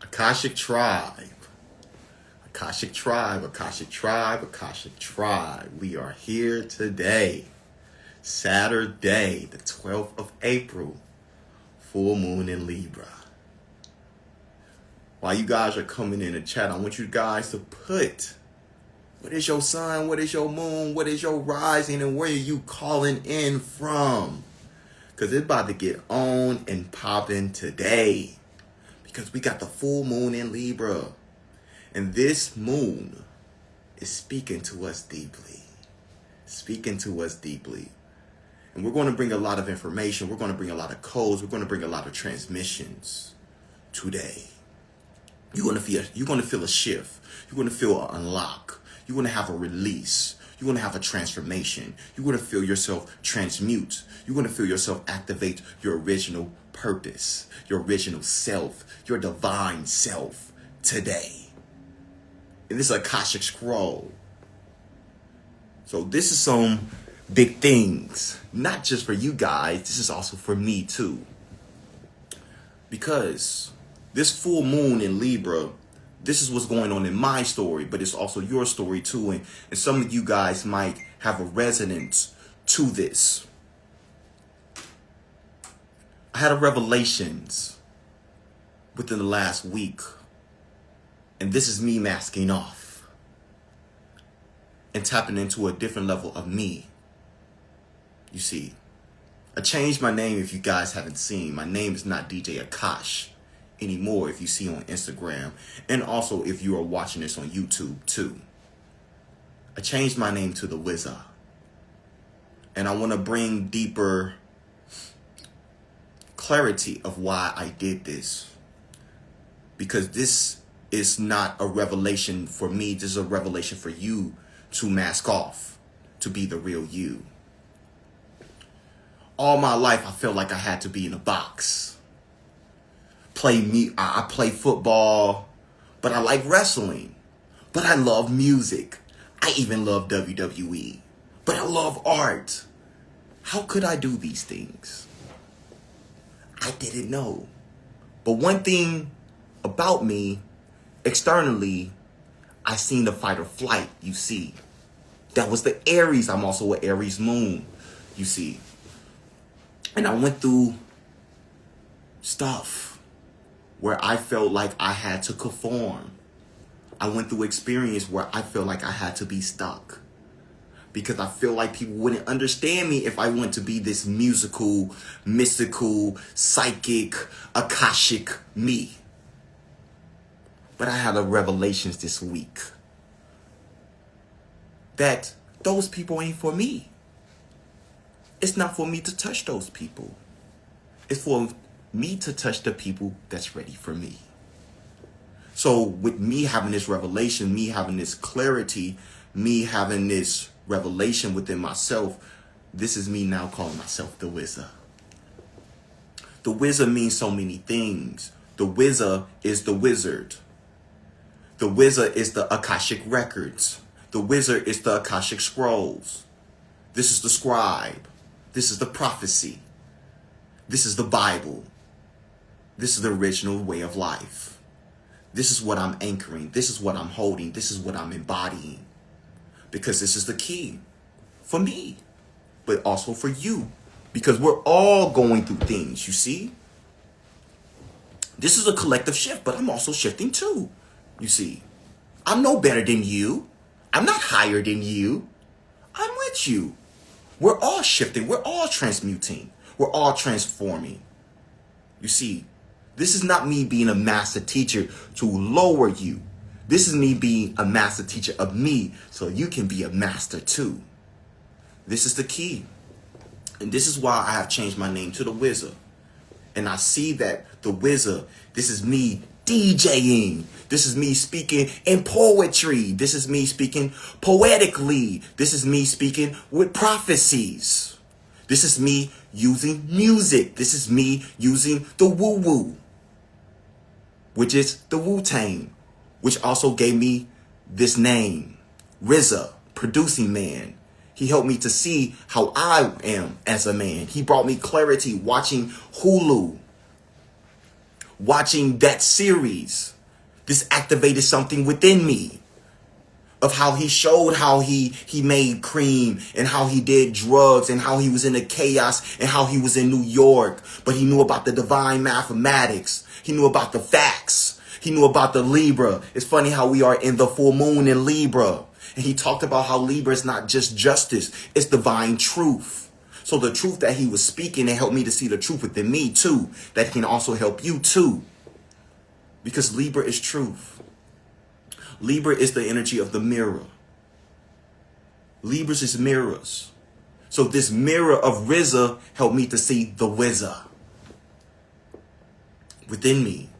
Akashic Tribe. Akashic Tribe, Akashic Tribe, Akashic Tribe. We are here today, Saturday, the 12th of April, full moon in Libra. While you guys are coming in the chat, I want you guys to put, what is your sun, what is your moon, what is your rising, and where are you calling in from? Because it's about to get on and popping today. Because we got the full moon in Libra. And this moon is speaking to us deeply. Speaking to us deeply. And we're going to bring a lot of information. We're going to bring a lot of codes. We're going to bring a lot of transmissions today. You're going to feel a shift. You're going to feel an unlock. You're going to have a release. You're going to have a transformation. You're going to feel yourself transmute. You're going to feel yourself activate your original purpose, your original self, your divine self today. And this is Akashic scroll. So this is some big things, not just for you guys. This is also for me too. Because this full moon in Libra, this is what's going on in my story, but it's also your story too. And some of you guys might have a resonance to this. I had a revelations within the last week. And this is me masking off and tapping into a different level of me. You see, I changed my name. If you guys haven't seen, my name is not DJ Akash anymore, if you see on Instagram. And also if you are watching this on YouTube too. I changed my name to The Wizard. And I want to bring deeper clarity of why I did this. Because this is not a revelation for me. This is a revelation for you to mask off, to be the real you. All my life, I felt like I had to be in a box. I play football, but I like wrestling. But I love music. I even love WWE. But I love art. How could I do these things? I didn't know. But one thing about me, externally, I seen the fight or flight, you see. That was the Aries. I'm also an Aries moon, you see. And I went through stuff where I felt like I had to conform. I went through experience where I felt like I had to be stuck. Because I feel like people wouldn't understand me if I went to be this musical, mystical, psychic, Akashic me. But I had a revelations this week that those people ain't for me. It's not for me to touch those people. It's for me to touch the people that's ready for me. So with me having this revelation, me having this clarity, me having this revelation within myself, this is me now calling myself the Wizard. The Wizard means so many things. The Wizard is the wizard. The Wizard is the Akashic records. The Wizard is the Akashic scrolls. This is the scribe. This is the prophecy. This is the Bible. This is the original way of life. This is what I'm anchoring. This is what I'm holding. This is what I'm embodying. Because this is the key for me, but also for you. Because we're all going through things, you see. This is a collective shift, but I'm also shifting too. You see, I'm no better than you. I'm not higher than you. I'm with you. We're all shifting. We're all transmuting. We're all transforming. You see, this is not me being a master teacher to lower you. This is me being a master teacher of me so you can be a master too. This is the key. And this is why I have changed my name to The Wizard. And I see that The Wizard, this is me DJing. This is me speaking in poetry. This is me speaking poetically. This is me speaking with prophecies. This is me using music. This is me using the woo-woo, which is the Wu-Tang, which also gave me this name, RZA, producing man. He helped me to see how I am as a man. He brought me clarity watching Hulu. Watching that series, this activated something within me of how he showed how he made cream and how he did drugs and how he was in the chaos and how he was in New York. But he knew about the divine mathematics. He knew about the facts. He knew about the Libra. It's funny how we are in the full moon in Libra. And he talked about how Libra is not just justice, it's divine truth. So the truth that he was speaking, it helped me to see the truth within me too. That can also help you too. Because Libra is truth. Libra is the energy of the mirror. Libras is mirrors. So this mirror of Rizza helped me to see the Wizza within me.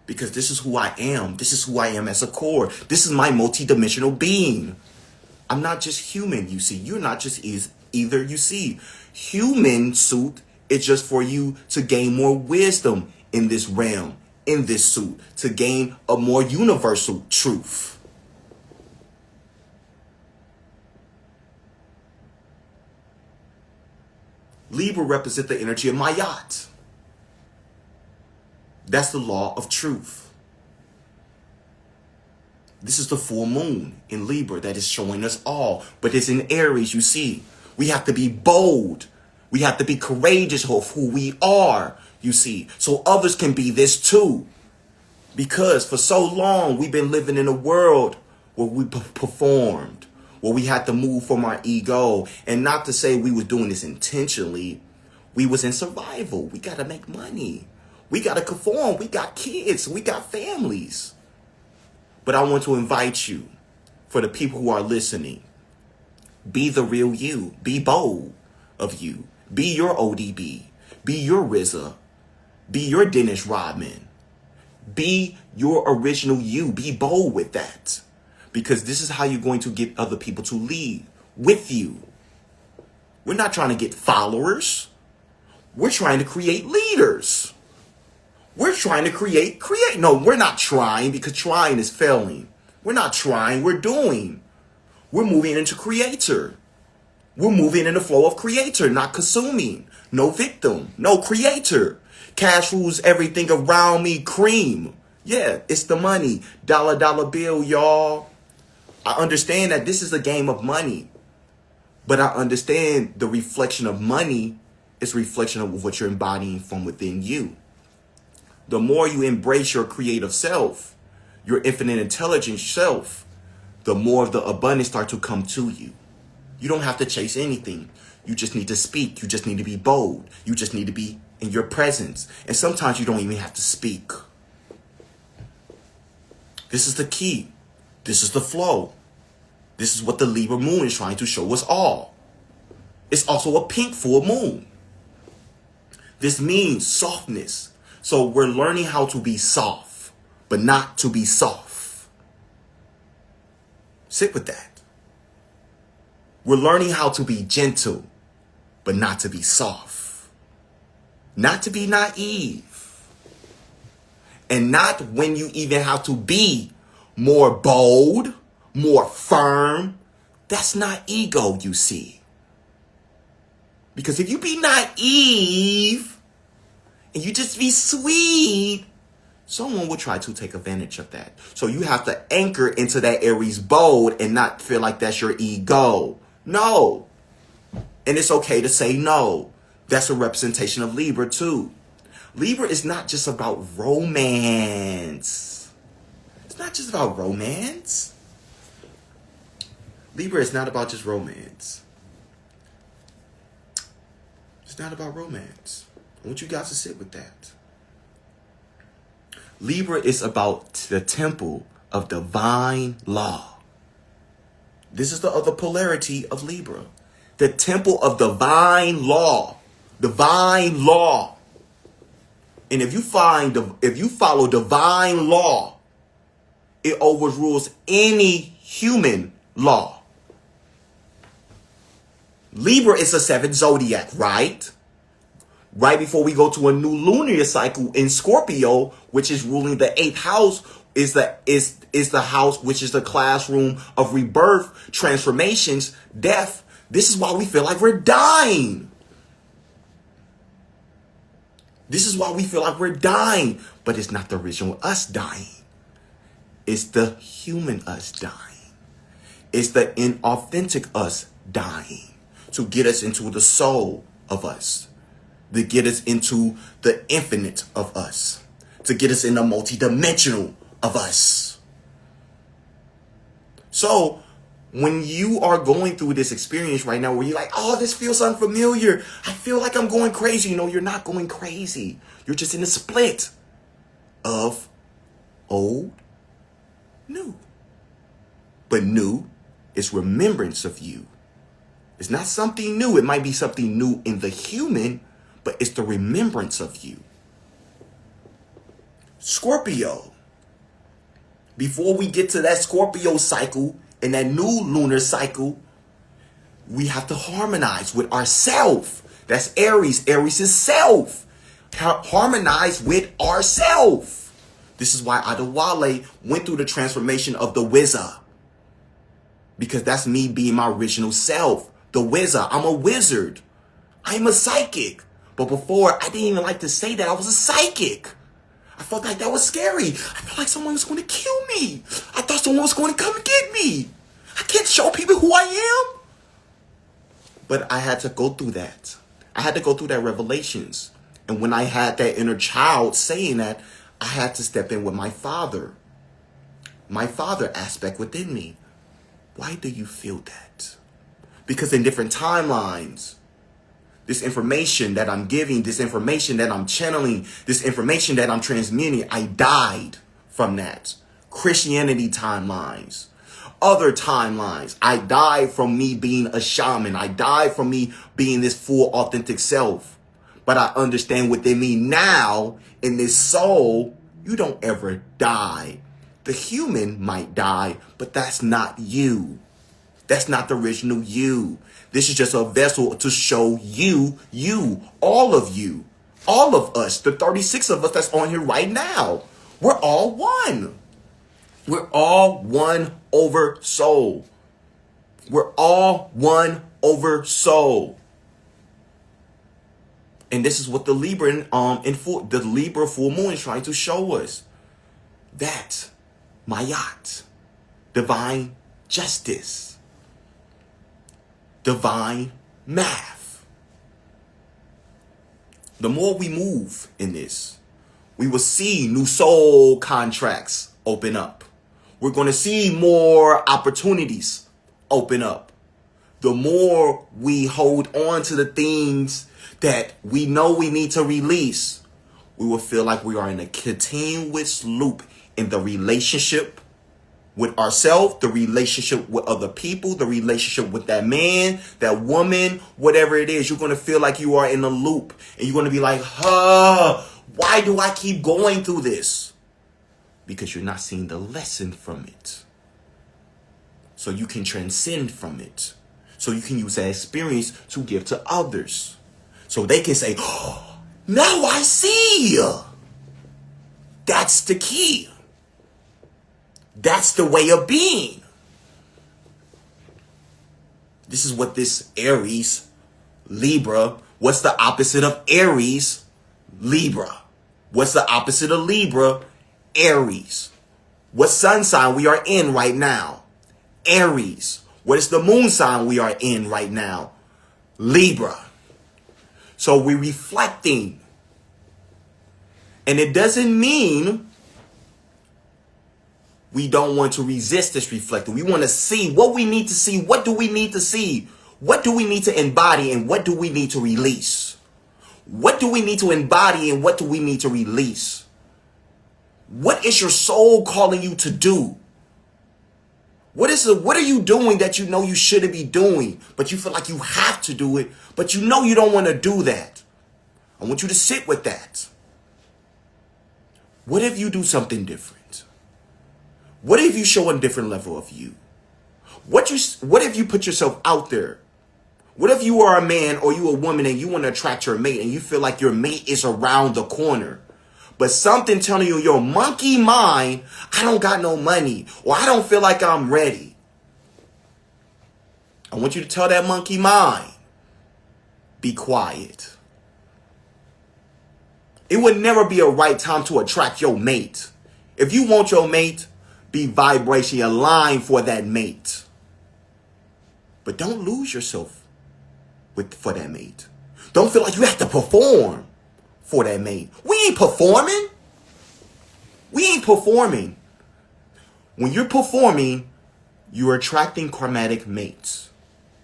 Because this is who I am. This is who I am as a core. This is my multidimensional being. I'm not just human, you see. You're not just either, you see. Human suit is just for you to gain more wisdom in this realm, in this suit, to gain a more universal truth. Libra represents the energy of Mayat. That's the law of truth. This is the full moon in Libra that is showing us all. But it's in Aries, you see. We have to be bold. We have to be courageous of who we are, you see. So others can be this too. Because for so long, we've been living in a world where we performed. Where we had to move from our ego. And not to say we were doing this intentionally. We was in survival. We got to make money. We got to conform. We got kids. We got families. But I want to invite you, for the people who are listening, be the real you. Be bold of you. Be your ODB. Be your RZA. Be your Dennis Rodman. Be your original you. Be bold with that. Because this is how you're going to get other people to lead with you. We're not trying to get followers. We're trying to create leaders. We're trying to create. No, we're not trying, because trying is failing. We're not trying, we're doing. We're moving into creator. We're moving in the flow of creator, not consuming. No victim, no creator. Cash rules everything around me, cream. Yeah, it's the money. Dollar bill, y'all. I understand that this is a game of money. But I understand the reflection of money is a reflection of what you're embodying from within you. The more you embrace your creative self, your infinite intelligence self, the more of the abundance starts to come to you. You don't have to chase anything. You just need to speak. You just need to be bold. You just need to be in your presence. And sometimes you don't even have to speak. This is the key. This is the flow. This is what the Libra moon is trying to show us all. It's also a pink full moon. This means softness. So we're learning how to be soft, but not to be soft. Sit with that. We're learning how to be gentle, but not to be soft. Not to be naive. And not when you even have to be more bold, more firm. That's not ego, you see. Because if you be naive, and you just be sweet, someone will try to take advantage of that. So you have to anchor into that Aries bold and not feel like that's your ego. No. And it's okay to say no. That's a representation of Libra too. Libra is not just about romance. It's not just about romance. Libra is not about just romance. It's not about romance. I want you guys to sit with that. Libra is about the temple of divine law. This is the other polarity of Libra. The temple of divine law. Divine law. And if you follow divine law, it overrules any human law. Libra is a seventh zodiac, right? Right before we go to a new lunar cycle in Scorpio, which is ruling the 8th house, is the house which is the classroom of rebirth, transformations, death. This is why we feel like we're dying. This is why we feel like we're dying. But it's not the original us dying. It's the human us dying. It's the inauthentic us dying to get us into the soul of us, to get us into the infinite of us, to get us in the multidimensional of us. So when you are going through this experience right now where you're like, oh, this feels unfamiliar, I feel like I'm going crazy. You know, you're not going crazy. You're just in a split of old, new. But new is remembrance of you. It's not something new. It might be something new in the human, but it's the remembrance of you. Scorpio. Before we get to that Scorpio cycle and that new lunar cycle, we have to harmonize with ourself. That's Aries. Aries is self. Harmonize with ourself. This is why Adewale went through the transformation of the wizard. Because that's me being my original self. The wizard. I'm a wizard. I'm a psychic. But before, I didn't even like to say that I was a psychic. I felt like that was scary. I felt like someone was going to kill me. I thought someone was going to come and get me. I can't show people who I am. But I had to go through that. I had to go through that revelations. And when I had that inner child saying that, I had to step in with my father aspect within me. Why do you feel that? Because in different timelines, this information that I'm giving, this information that I'm channeling, this information that I'm transmitting, I died from that. Christianity timelines, other timelines. I died from me being a shaman. I died from me being this full authentic self. But I understand within me now, in this soul, you don't ever die. The human might die, but that's not you. That's not the original you. This is just a vessel to show you, all of us, the 36 of us that's on here right now. We're all one. We're all one over soul. We're all one over soul. And this is what the Libra the Libra Full Moon is trying to show us. That Mayat, divine justice, divine math. The more we move in this, we will see new soul contracts open up. We're going to see more opportunities open up. The more we hold on to the things that we know we need to release, we will feel like we are in a continuous loop in the relationship with ourselves, the relationship with other people, the relationship with that man, that woman, whatever it is. You're going to feel like you are in a loop. And you're going to be like, why do I keep going through this? Because you're not seeing the lesson from it. So you can transcend from it. So you can use that experience to give to others. So they can say, oh, now I see. That's the key. That's the way of being. This is what this Aries, Libra, what's the opposite of Aries? Libra. What's the opposite of Libra? Aries. What sun sign we are in right now? Aries. What is the moon sign we are in right now? Libra. So we're reflecting. And it doesn't mean we don't want to resist this reflecting. We want to see what we need to see. What do we need to see? What do we need to embody and what do we need to release? What do we need to embody and what do we need to release? What is your soul calling you to do? What are you doing that you know you shouldn't be doing, but you feel like you have to do it, but you know you don't want to do that? I want you to sit with that. What if you do something different? What if you show a different level of you? What if you put yourself out there? What if you are a man or you a woman and you want to attract your mate and you feel like your mate is around the corner? But something telling you, your monkey mind, I don't got no money, or I don't feel like I'm ready. I want you to tell that monkey mind, be quiet. It would never be a right time to attract your mate. If you want your mate, be vibrationally aligned for that mate. But don't lose yourself for that mate. Don't feel like you have to perform for that mate. We ain't performing. We ain't performing. When you're performing, you're attracting karmatic mates.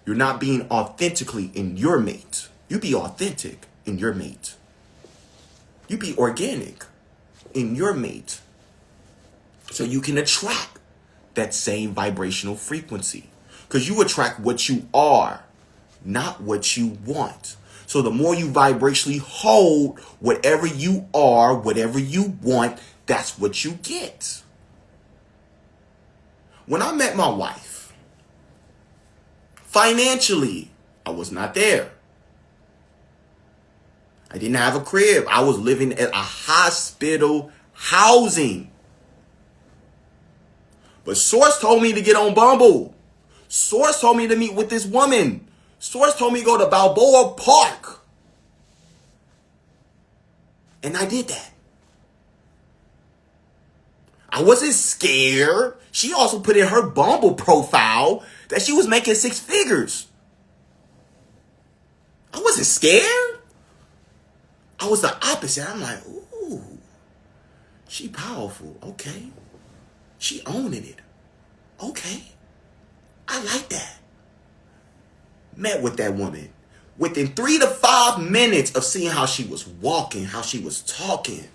You're not being authentically in your mate. You be authentic in your mate. You be organic in your mate. So you can attract that same vibrational frequency. Because you attract what you are, not what you want. So the more you vibrationally hold whatever you are, whatever you want, that's what you get. When I met my wife, financially, I was not there. I didn't have a crib. I was living at a hospital housing. But Source told me to get on Bumble. Source told me to meet with this woman. Source told me to go to Balboa Park. And I did that. I wasn't scared. She also put in her Bumble profile that she was making 6 figures. I wasn't scared. I was the opposite. I'm like, ooh, she powerful. Okay. She owning it. Okay. I like that. Met with that woman. Within 3 to 5 minutes of seeing how she was walking, how she was talking,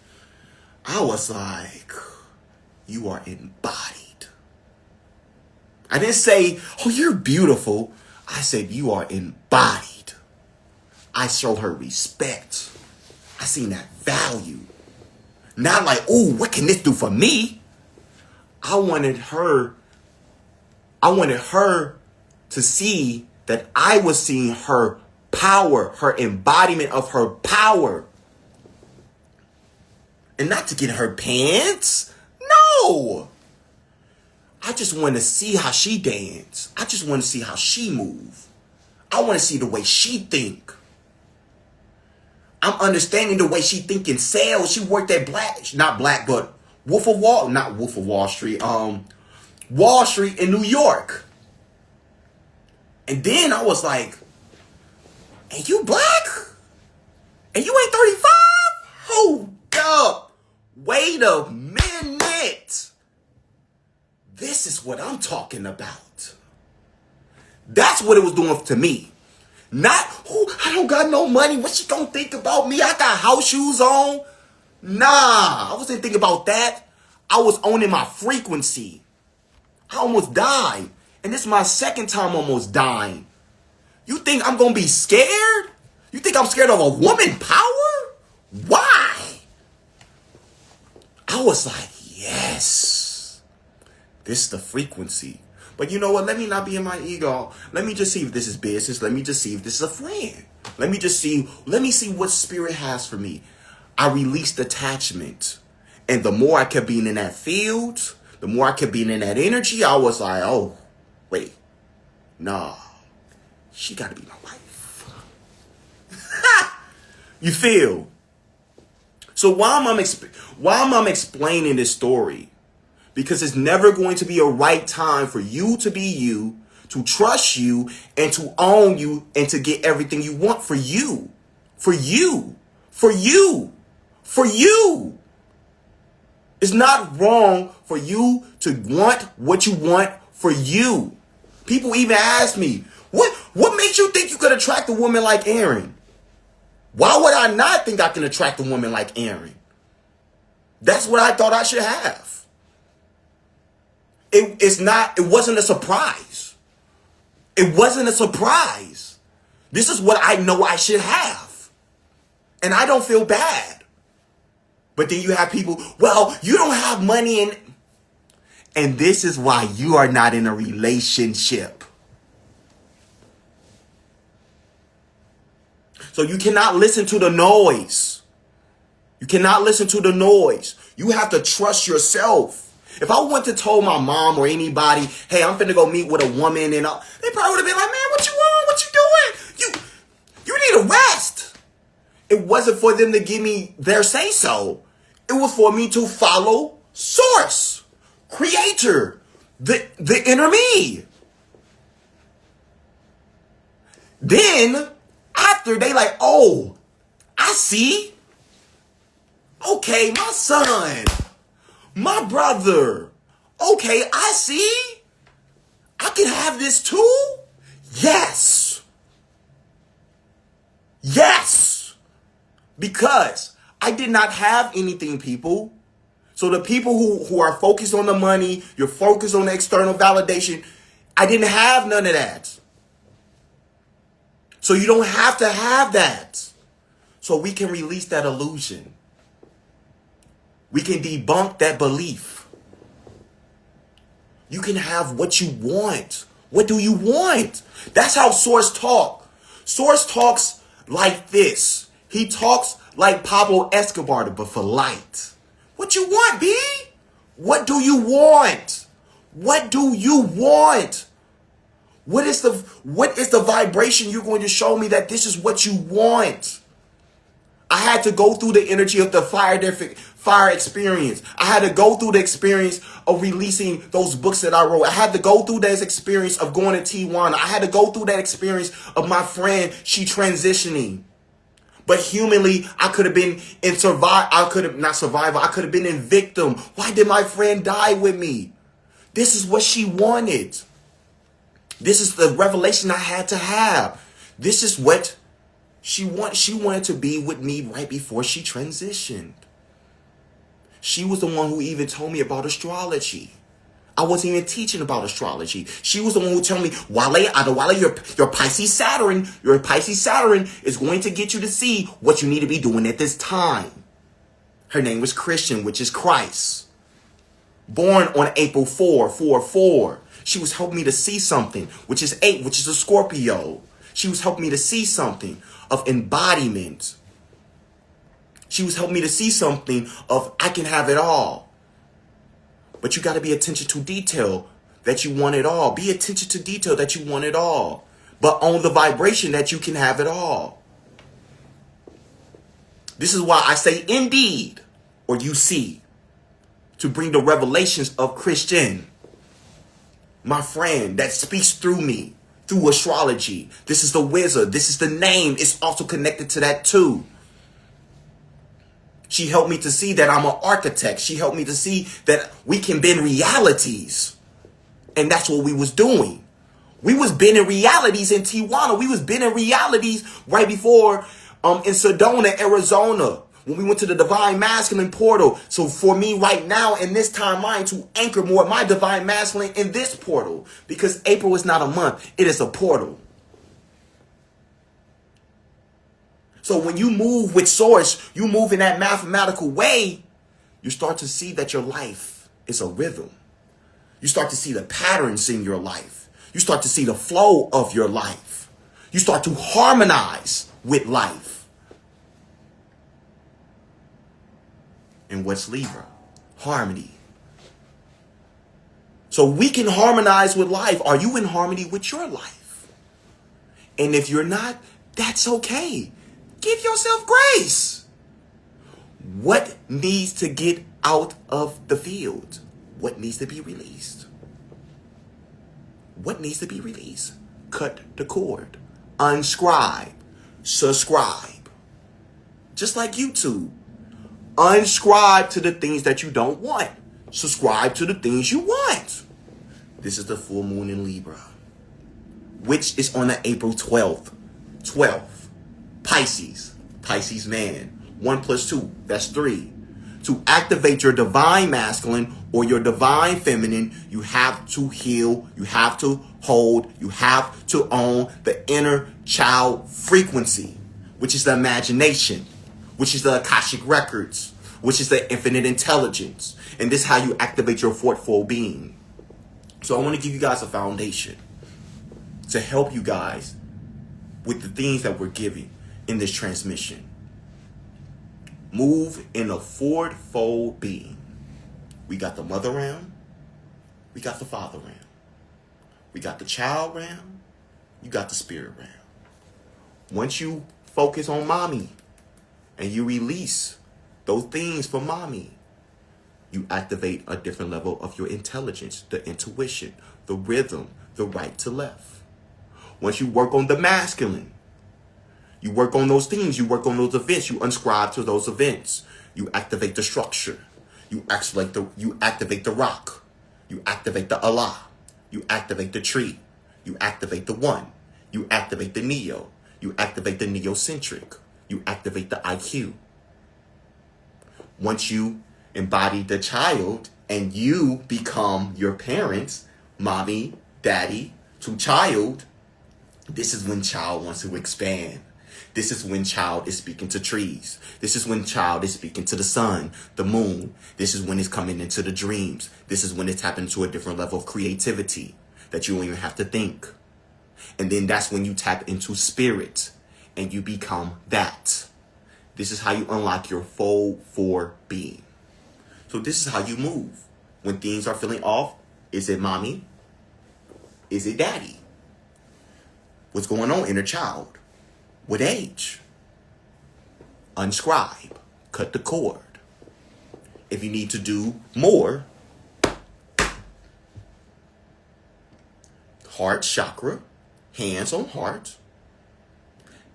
I was like, you are embodied. I didn't say, oh, you're beautiful. I said, you are embodied. I showed her respect. I seen that value. Not like, ooh, what can this do for me? I wanted her to see that I was seeing her power, her embodiment of her power. And not to get in her pants. No. I just want to see how she dance. I just want to see how she move. I want to see the way she think. I'm understanding the way she think in sales. She worked at Wall Street, Wall Street in New York. And then I was like, and you black? And you ain't 35? Hold up. Wait a minute. This is what I'm talking about. That's what it was doing to me. Not, oh, I don't got no money. What she gonna think about me? I got house shoes on. Nah, I wasn't thinking about that. I was owning my frequency. I almost died. And this is my second time almost dying. You think I'm gonna be scared? You think I'm scared of a woman power? Why? I was like, yes. This is the frequency. But you know what? Let me not be in my ego. Let me just see if this is business. Let me just see if this is a friend. Let me see what spirit has for me. I released attachment. And the more I kept being in that field, the more I kept being in that energy, I was like, oh, wait. Nah. She got to be my wife. You feel? So why am I explaining this story? Because it's never going to be a right time for you to be you, to trust you, and to own you, and to get everything you want for you. For you. For you. For you. It's not wrong for you to want what you want for you. People even ask me, what makes you think you could attract a woman like Aaron? Why would I not think I can attract a woman like Aaron? That's what I thought I should have. It wasn't a surprise. It wasn't a surprise. This is what I know I should have. And I don't feel bad. But then you have people, well, you don't have money and this is why you are not in a relationship. So you cannot listen to the noise. You cannot listen to the noise. You have to trust yourself. If I went to tell my mom or anybody, hey, I'm finna go meet with a woman, and they probably would have been like, man, what you want? What you doing? You need a rest. It wasn't for them to give me their say-so. It was for me to follow source, creator, the inner me. Then, after they like, oh, I see. Okay, my son, my brother. Okay, I see. I can have this too? Yes. Yes. Because I did not have anything, people. So the people who are focused on the money, you're focused on the external validation, I didn't have none of that. So you don't have to have that. So we can release that illusion. We can debunk that belief. You can have what you want. What do you want? That's how Source talks. Source talks like this. He talks like Pablo Escobar, but for light. What you want, B? What do you want? What do you want? What is the vibration you're going to show me that this is what you want? I had to go through the energy of the fire experience. I had to go through the experience of releasing those books that I wrote. I had to go through that experience of going to Tijuana. I had to go through that experience of my friend, she transitioning. But humanly, I could have been in I could have been in victim. Why did my friend die with me? This is what she wanted. This is the revelation I had to have. This is what she wanted to be with me right before she transitioned. She was the one who even told me about astrology. I wasn't even teaching about astrology. She was the one who told me, Wale, your Pisces Saturn is going to get you to see what you need to be doing at this time. Her name was Christian, which is Christ. Born on April 4. She was helping me to see something, which is 8, which is a Scorpio. She was helping me to see something of embodiment. She was helping me to see something of I can have it all. But you got to be attention to detail that you want it all. Be attention to detail that you want it all. But on the vibration that you can have it all. This is why I say indeed, or you see, to bring the revelations of Christian, my friend that speaks through me, through astrology. This is the wizard. This is the name. It's also connected to that too. She helped me to see that I'm an architect. She helped me to see that we can bend realities. And that's what we was doing. We was bending realities in Tijuana. We was bending realities right before in Sedona, Arizona, when we went to the Divine Masculine portal. So for me right now in this timeline to anchor more my Divine Masculine in this portal. Because April is not a month. It is a portal. So when you move with source, you move in that mathematical way, you start to see that your life is a rhythm. You start to see the patterns in your life. You start to see the flow of your life. You start to harmonize with life. And what's Libra? Harmony. So we can harmonize with life. Are you in harmony with your life? And if you're not, that's okay. Give yourself grace. What needs to get out of the field? What needs to be released? What needs to be released? Cut the cord. Unscribe. Subscribe. Just like YouTube. Unscribe to the things that you don't want. Subscribe to the things you want. This is the full moon in Libra, which is on the April 12th. 12th. Pisces man. 1 + 2, that's 3. To activate your divine masculine or your divine feminine, you have to heal, you have to hold, you have to own the inner child frequency, which is the imagination, which is the Akashic records, which is the infinite intelligence. And this is how you activate your fourfold being. So I want to give you guys a foundation to help you guys with the things that we're giving in this transmission. Move in a fourfold being. We got the mother realm. We got the father realm. We got the child realm. You got the spirit realm. Once you focus on mommy, and you release those things for mommy, you activate a different level of your intelligence, the intuition, the rhythm, the right to left. Once you work on the masculine, you work on those things, you work on those events, you unscribe to those events, you activate the structure, you activate the rock, you activate the Allah, you activate the tree, you activate the one, you activate the neo, you activate the neocentric, you activate the IQ. Once you embody the child and you become your parents, mommy, daddy, to child, this is when child wants to expand. This is when child is speaking to trees. This is when child is speaking to the sun, the moon. This is when it's coming into the dreams. This is when it's tapping to a different level of creativity that you don't even have to think. And then that's when you tap into spirit and you become that. This is how you unlock your full 4 being. So this is how you move. When things are feeling off, is it mommy? Is it daddy? What's going on, inner child? What age? Unscribe. Cut the cord. If you need to do more, heart chakra, hands on heart.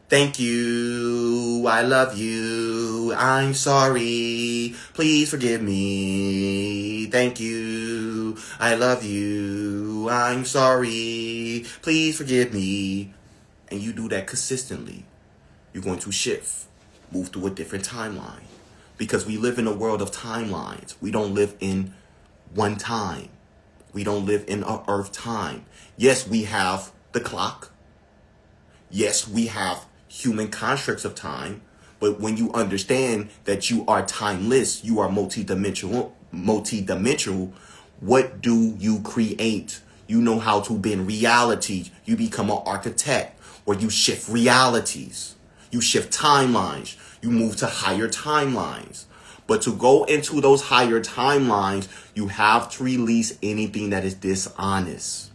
Thank you. I love you. I'm sorry. Please forgive me. Thank you. I love you. I'm sorry. Please forgive me. And you do that consistently, you're going to shift, move through a different timeline. Because we live in a world of timelines. We don't live in one time. We don't live in a earth time. Yes, we have the clock. Yes, we have human constructs of time. But when you understand that you are timeless, you are multidimensional, what do you create? You know how to bend reality. You become an architect. Where you shift realities, you shift timelines, you move to higher timelines. But to go into those higher timelines, you have to release anything that is dishonest.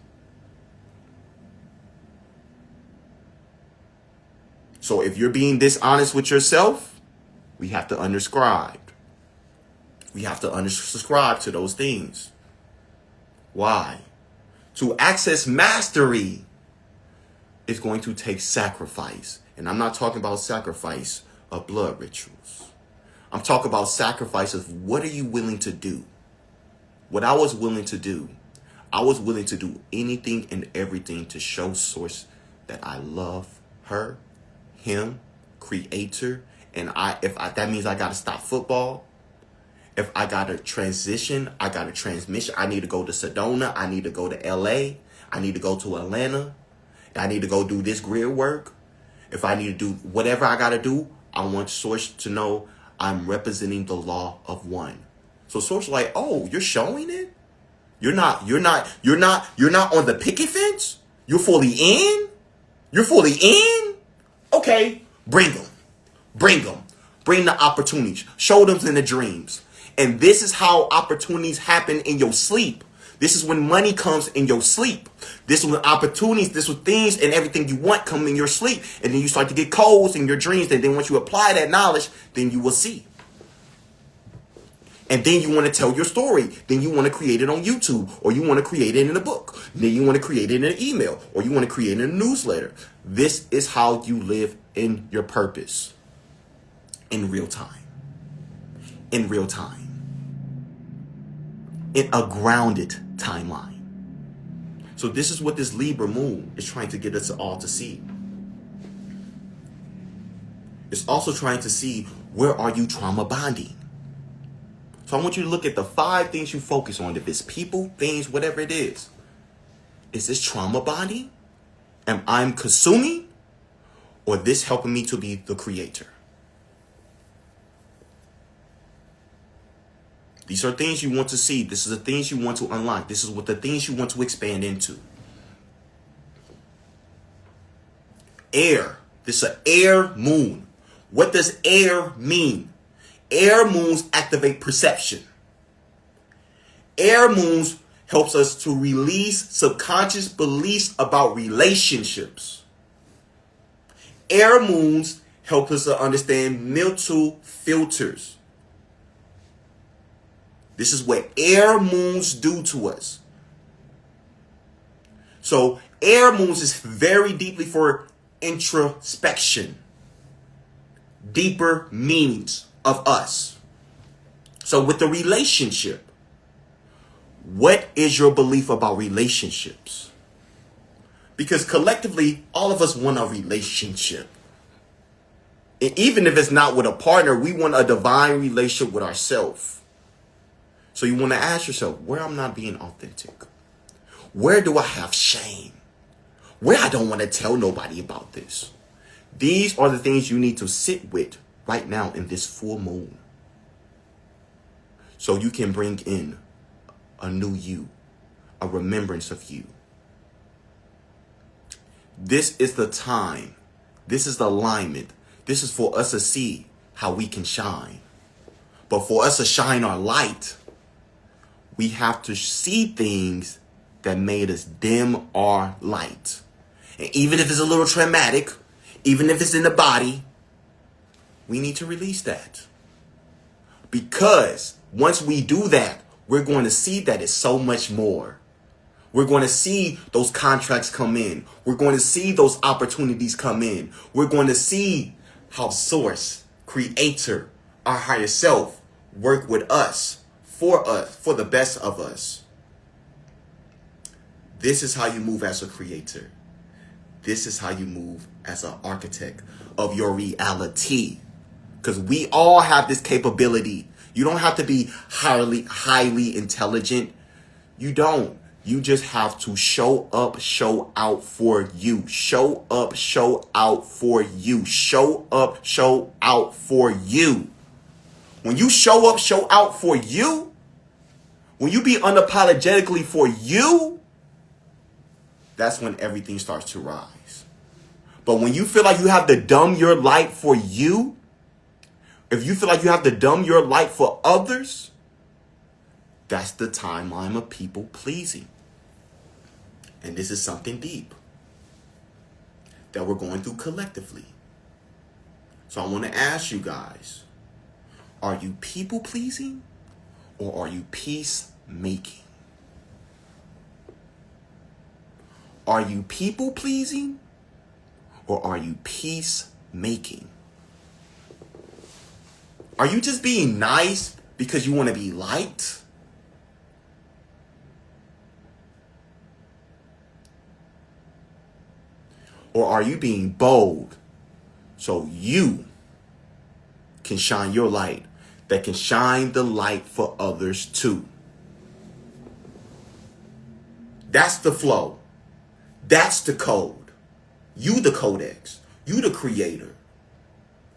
So if you're being dishonest with yourself, we have to unscribe. We have to unsubscribe to those things. Why? To access mastery, it's going to take sacrifice. And I'm not talking about sacrifice of blood rituals. I'm talking about sacrifice of what are you willing to do? What I was willing to do, I was willing to do anything and everything to show source that I love her, him, creator. And that means I got to stop football. If I got to transition, I got to transmission. I need to go to Sedona. I need to go to LA. I need to go to Atlanta. I need to go do this grid work. If I need to do whatever I got to do, I want Source to know I'm representing the law of one. So Source like, oh, you're showing it? You're not on the picket fence? You're fully in? You're fully in? Okay, bring them. Bring them. Bring the opportunities. Show them in the dreams. And this is how opportunities happen in your sleep. This is when money comes in your sleep. This is when opportunities, this is when things and everything you want come in your sleep. And then you start to get codes in your dreams. And then once you apply that knowledge, then you will see. And then you want to tell your story. Then you want to create it on YouTube. Or you want to create it in a book. Then you want to create it in an email. Or you want to create it in a newsletter. This is how you live in your purpose. In real time. In real time. In a grounded timeline. So this is what this Libra moon is trying to get us all to see. It's also trying to see, where are you trauma bonding? So I want you to look at the 5 things you focus on. If it's people, things, whatever it is. Is this trauma bonding? Am I consuming? Or this helping me to be the creator? These are things you want to see. This is the things you want to unlock. This is what the things you want to expand into. Air. This is an air moon. What does air mean? Air moons activate perception. Air moons helps us to release subconscious beliefs about relationships. Air moons help us to understand mental filters. This is what air moons do to us. So air moons is very deeply for introspection, deeper meanings of us. So with the relationship, what is your belief about relationships? Because collectively, all of us want a relationship. And even if it's not with a partner, we want a divine relationship with ourselves. So you want to ask yourself, where I'm not being authentic? Where do I have shame? Where I don't want to tell nobody about this? These are the things you need to sit with right now in this full moon. So you can bring in a new you, a remembrance of you. This is the time. This is the alignment. This is for us to see how we can shine. But for us to shine our light, we have to see things that made us dim our light. And even if it's a little traumatic, even if it's in the body, we need to release that. Because once we do that, we're going to see that it's so much more. We're going to see those contracts come in. We're going to see those opportunities come in. We're going to see how Source, Creator, our higher self work with us, for the best of us. This is how you move as a creator. This is how you move as an architect of your reality. Because we all have this capability. You don't have to be highly intelligent. You don't. You just have to show up, show out for you. Show up, show out for you. Show up, show out for you. When you show up, show out for you, when you be unapologetically for you, that's when everything starts to rise. But when you feel like you have to dumb your light for you, if you feel like you have to dumb your light for others, that's the timeline of people pleasing. And this is something deep that we're going through collectively. So I want to ask you guys, are you people pleasing or are you peacemaking? Are you people pleasing or are you peacemaking? Are you just being nice because you want to be liked? Or are you being bold so you can shine your light that can shine the light for others too? That's the flow. That's the code. You the codex. You the creator.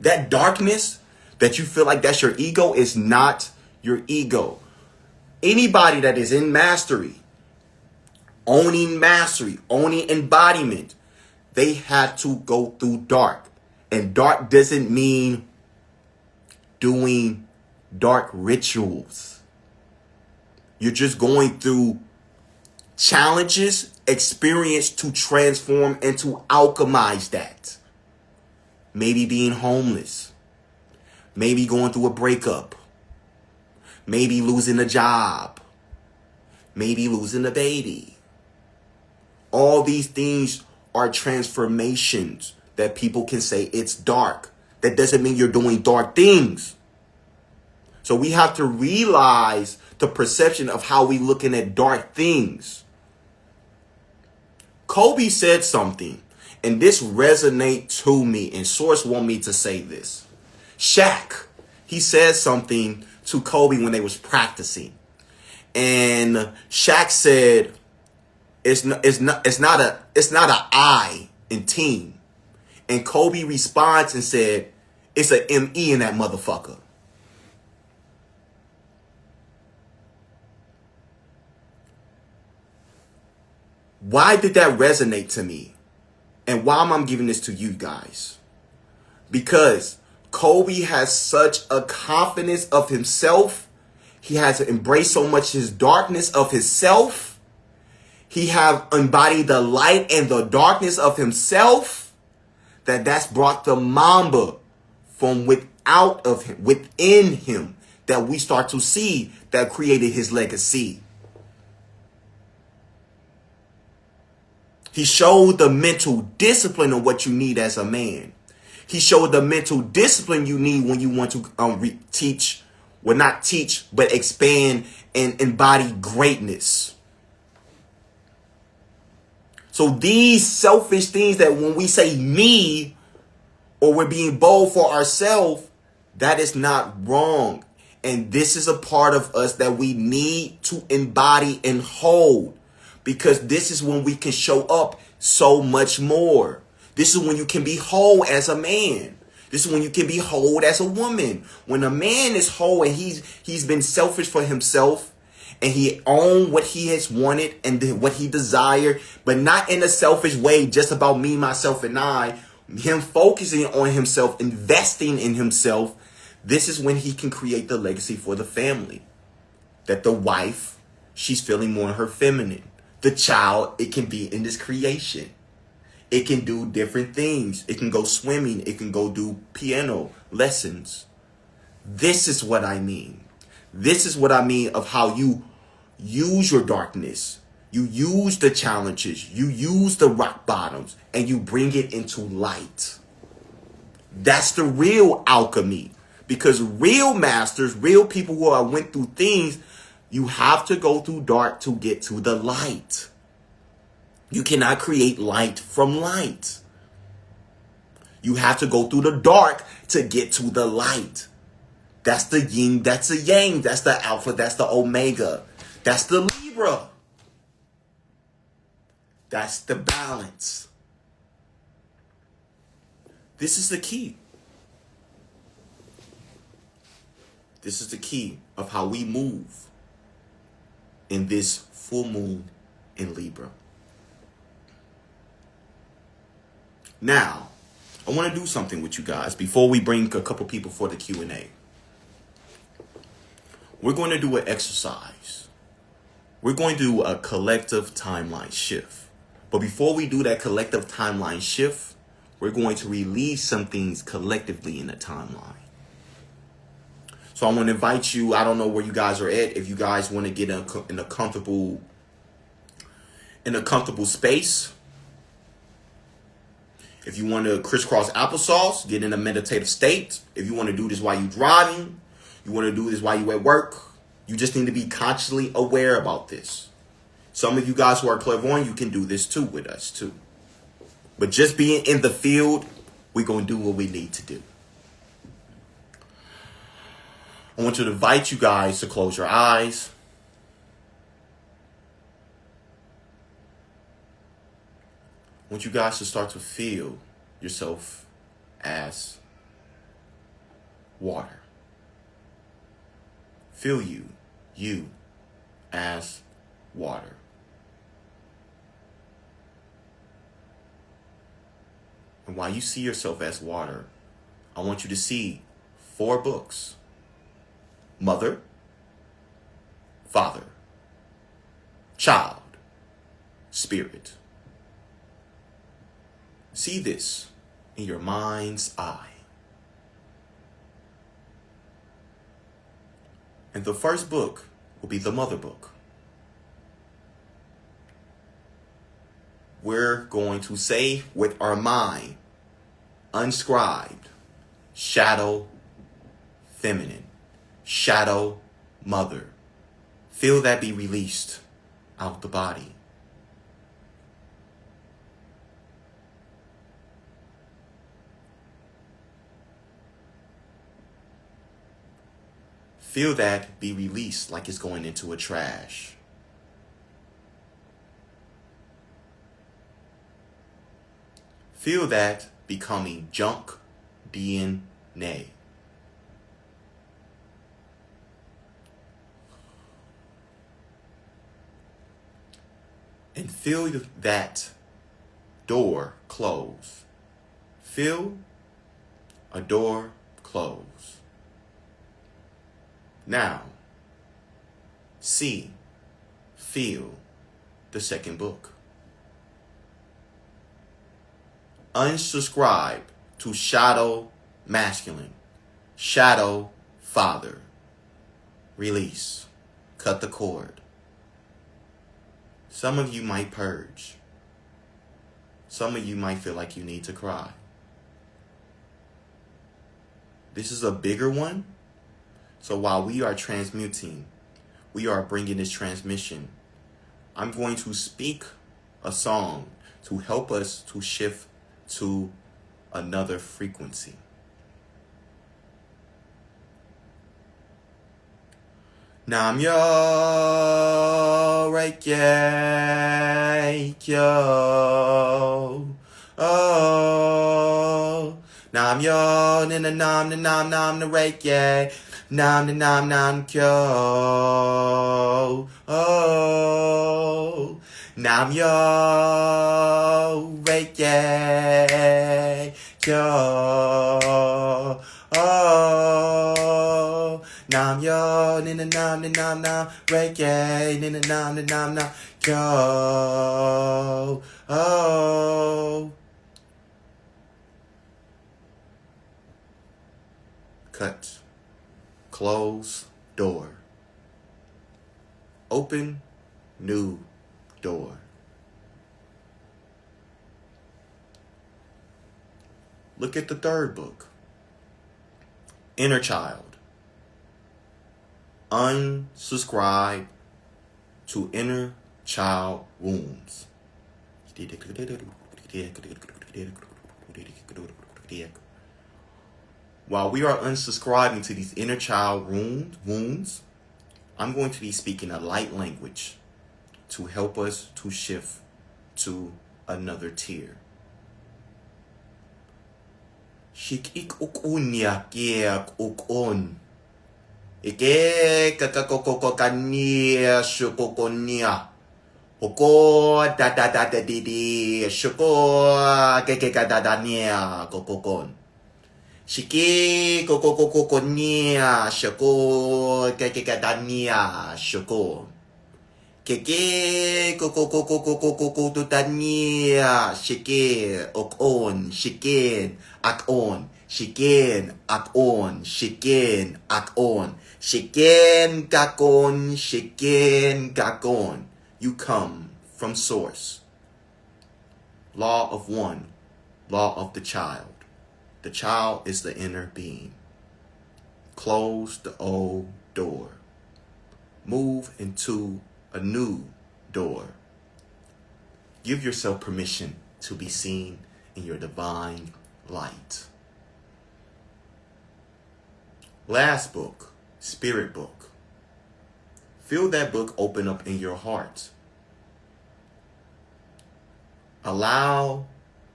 That darkness that you feel like that's your ego is not your ego. Anybody that is in mastery, owning embodiment, they had to go through dark. And dark doesn't mean doing dark rituals. You're just going through challenges, experience to transform and to alchemize that. Maybe being homeless. Maybe going through a breakup. Maybe losing a job. Maybe losing a baby. All these things are transformations that people can say it's dark. That doesn't mean you're doing dark things. So we have to realize the perception of how we looking at dark things. Kobe said something, and this resonates to me, and Source want me to say this. Shaq, he said something to Kobe when they was practicing. And Shaq said, it's not a I in team. And Kobe responds and said, it's a M-E in that motherfucker. Why did that resonate to me? And why am I giving this to you guys? Because Kobe has such a confidence of himself. He has embraced so much his darkness of himself. He have embodied the light and the darkness of himself. That's brought the Mamba from without of him, within him, that we start to see that created his legacy. He showed the mental discipline of what you need as a man. He showed the mental discipline you need when you want to teach, well, not teach, but expand and embody greatness. So these selfish things that when we say me, or we're being bold for ourselves, that is not wrong. And this is a part of us that we need to embody and hold, because this is when we can show up so much more. This is when you can be whole as a man. This is when you can be whole as a woman. When a man is whole and he's been selfish for himself, and he owned what he has wanted and what he desired, but not in a selfish way, just about me, myself, and I. Him focusing on himself, investing in himself. This is when he can create the legacy for the family. That the wife, she's feeling more her feminine. The child, it can be in this creation. It can do different things. It can go swimming. It can go do piano lessons. This is what I mean. This is what I mean of how you use your darkness. You use the challenges. You use the rock bottoms. And you bring it into light. That's the real alchemy. Because real masters, real people who have went through things, you have to go through dark to get to the light. You cannot create light from light. You have to go through the dark to get to the light. That's the yin, that's the yang, that's the alpha, that's the omega. That's the Libra. That's the balance. This is the key. This is the key of how we move in this full moon in Libra. Now, I want to do something with you guys before we bring a couple people for the Q&A. We're going to do an exercise. We're going to do a collective timeline shift. But before we do that collective timeline shift, we're going to release some things collectively in the timeline. So I want to invite you, I don't know where you guys are at, if you guys want to get in a comfortable space. If you want to crisscross applesauce, get in a meditative state. If you want to do this while you're driving, you want to do this while you're at work, you just need to be consciously aware about this. Some of you guys who are clairvoyant, you can do this too with us too. But just being in the field, we're going to do what we need to do. I want to invite you guys to close your eyes. I want you guys to start to feel yourself as water. Feel you as water. And while you see yourself as water, I want you to see 4 books. Mother, Father, Child, Spirit. See this in your mind's eye. And the first book will be the Mother book. We're going to say with our mind, unscribed, shadow, feminine. Shadow, mother. Feel that be released out the body. Feel that be released like it's going into a trash. Feel that becoming junk DNA. And feel that door close. Feel a door close. Now, feel the second book. Unsubscribe to shadow masculine. Shadow, father. Release. Cut the cord. Some of you might purge. Some of you might feel like you need to cry. This is a bigger one. So while we are transmuting, we are bringing this transmission, I'm going to speak a song to help us to shift to another frequency. Nam yo reiki yo. Oh, nam yo nina nam nam nam na reiki. Nam na nam nam kyo. Oh, nam yo reiki kyo. Oh, nam yo nina nam nam nam reiki nina nam nam nam kyo. Oh. Cut. Close door. Open new door. Look at the third book. Inner Child. Unsubscribe to inner child wounds. While we are unsubscribing to these inner child wounds, I'm going to be speaking a light language to help us to shift to another tier. Shikik ukunya kiak ukun. Ike kakakokokania shukokonia. Oko da da da da di shuko kekekadadania kokokon. Shiki koko nia shako kekekadania shako. Keke koko tutania shike okon shikin akon shikin akon shikin akon shikin kakon shikin kakon. You come from source. Law of one, law of the child. The child is the inner being. Close the old door. Move into a new door. Give yourself permission to be seen in your divine light. Last book, Spirit Book. Feel that book open up in your heart. Allow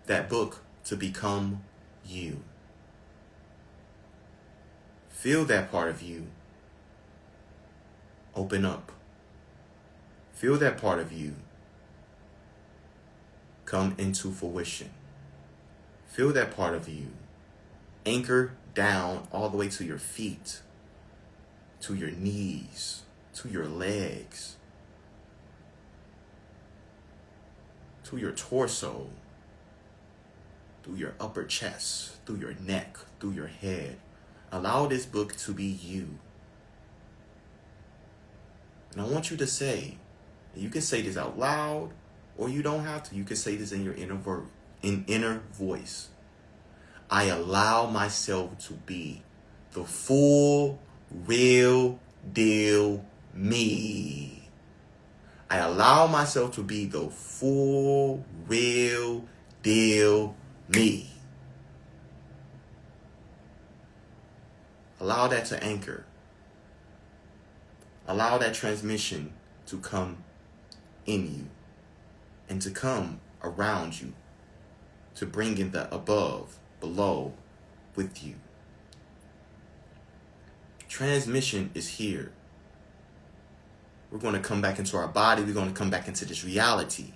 that book to become you. Feel that part of you open up. Feel that part of you come into fruition. Feel that part of you anchor down all the way to your feet, to your knees, to your legs, to your torso, through your upper chest, through your neck, through your head. Allow this book to be you. And I want you to say, you can say this out loud, or you don't have to. You can say this in your inner voice. I allow myself to be the full, real deal me. I allow myself to be the full, real deal me. Allow that to anchor. Allow that transmission to come in you and to come around you, to bring in the above, below, with you. Transmission is here. We're going to come back into our body. We're going to come back into this reality.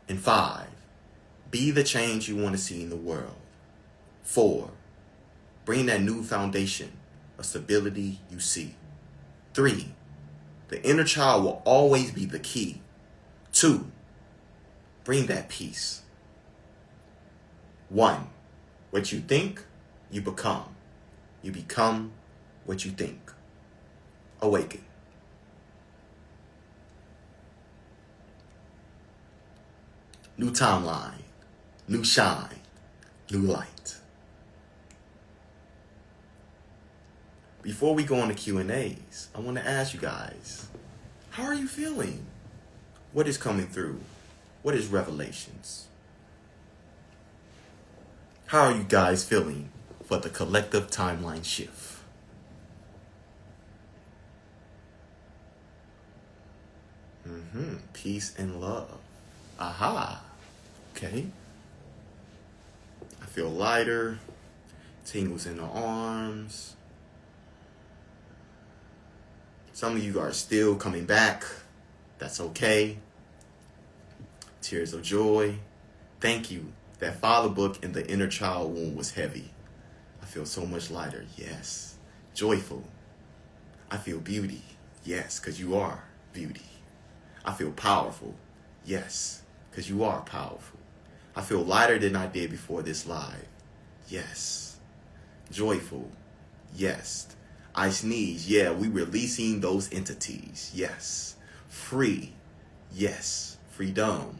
In 5, be the change you want to see in the world. 4, bring that new foundation of stability you see. 3, the inner child will always be the key. 2, bring that peace. 1, what you think, you become. You become what you think. Awaken. New timeline, new shine, new light. Before we go on to Q&As, I want to ask you guys, how are you feeling? What is coming through? What is revelations? How are you guys feeling for the collective timeline shift? Peace and love. Aha. Okay. I feel lighter. Tingles in the arms. Some of you are still coming back. That's okay. Tears of joy. Thank you. That father book in the inner child womb was heavy. I feel so much lighter. Yes. Joyful. I feel beauty. Yes, because you are beauty. I feel powerful. Yes, because you are powerful. I feel lighter than I did before this live. Yes. Joyful. Yes. I sneeze. Yeah, we releasing those entities. Yes. Free. Yes. Freedom.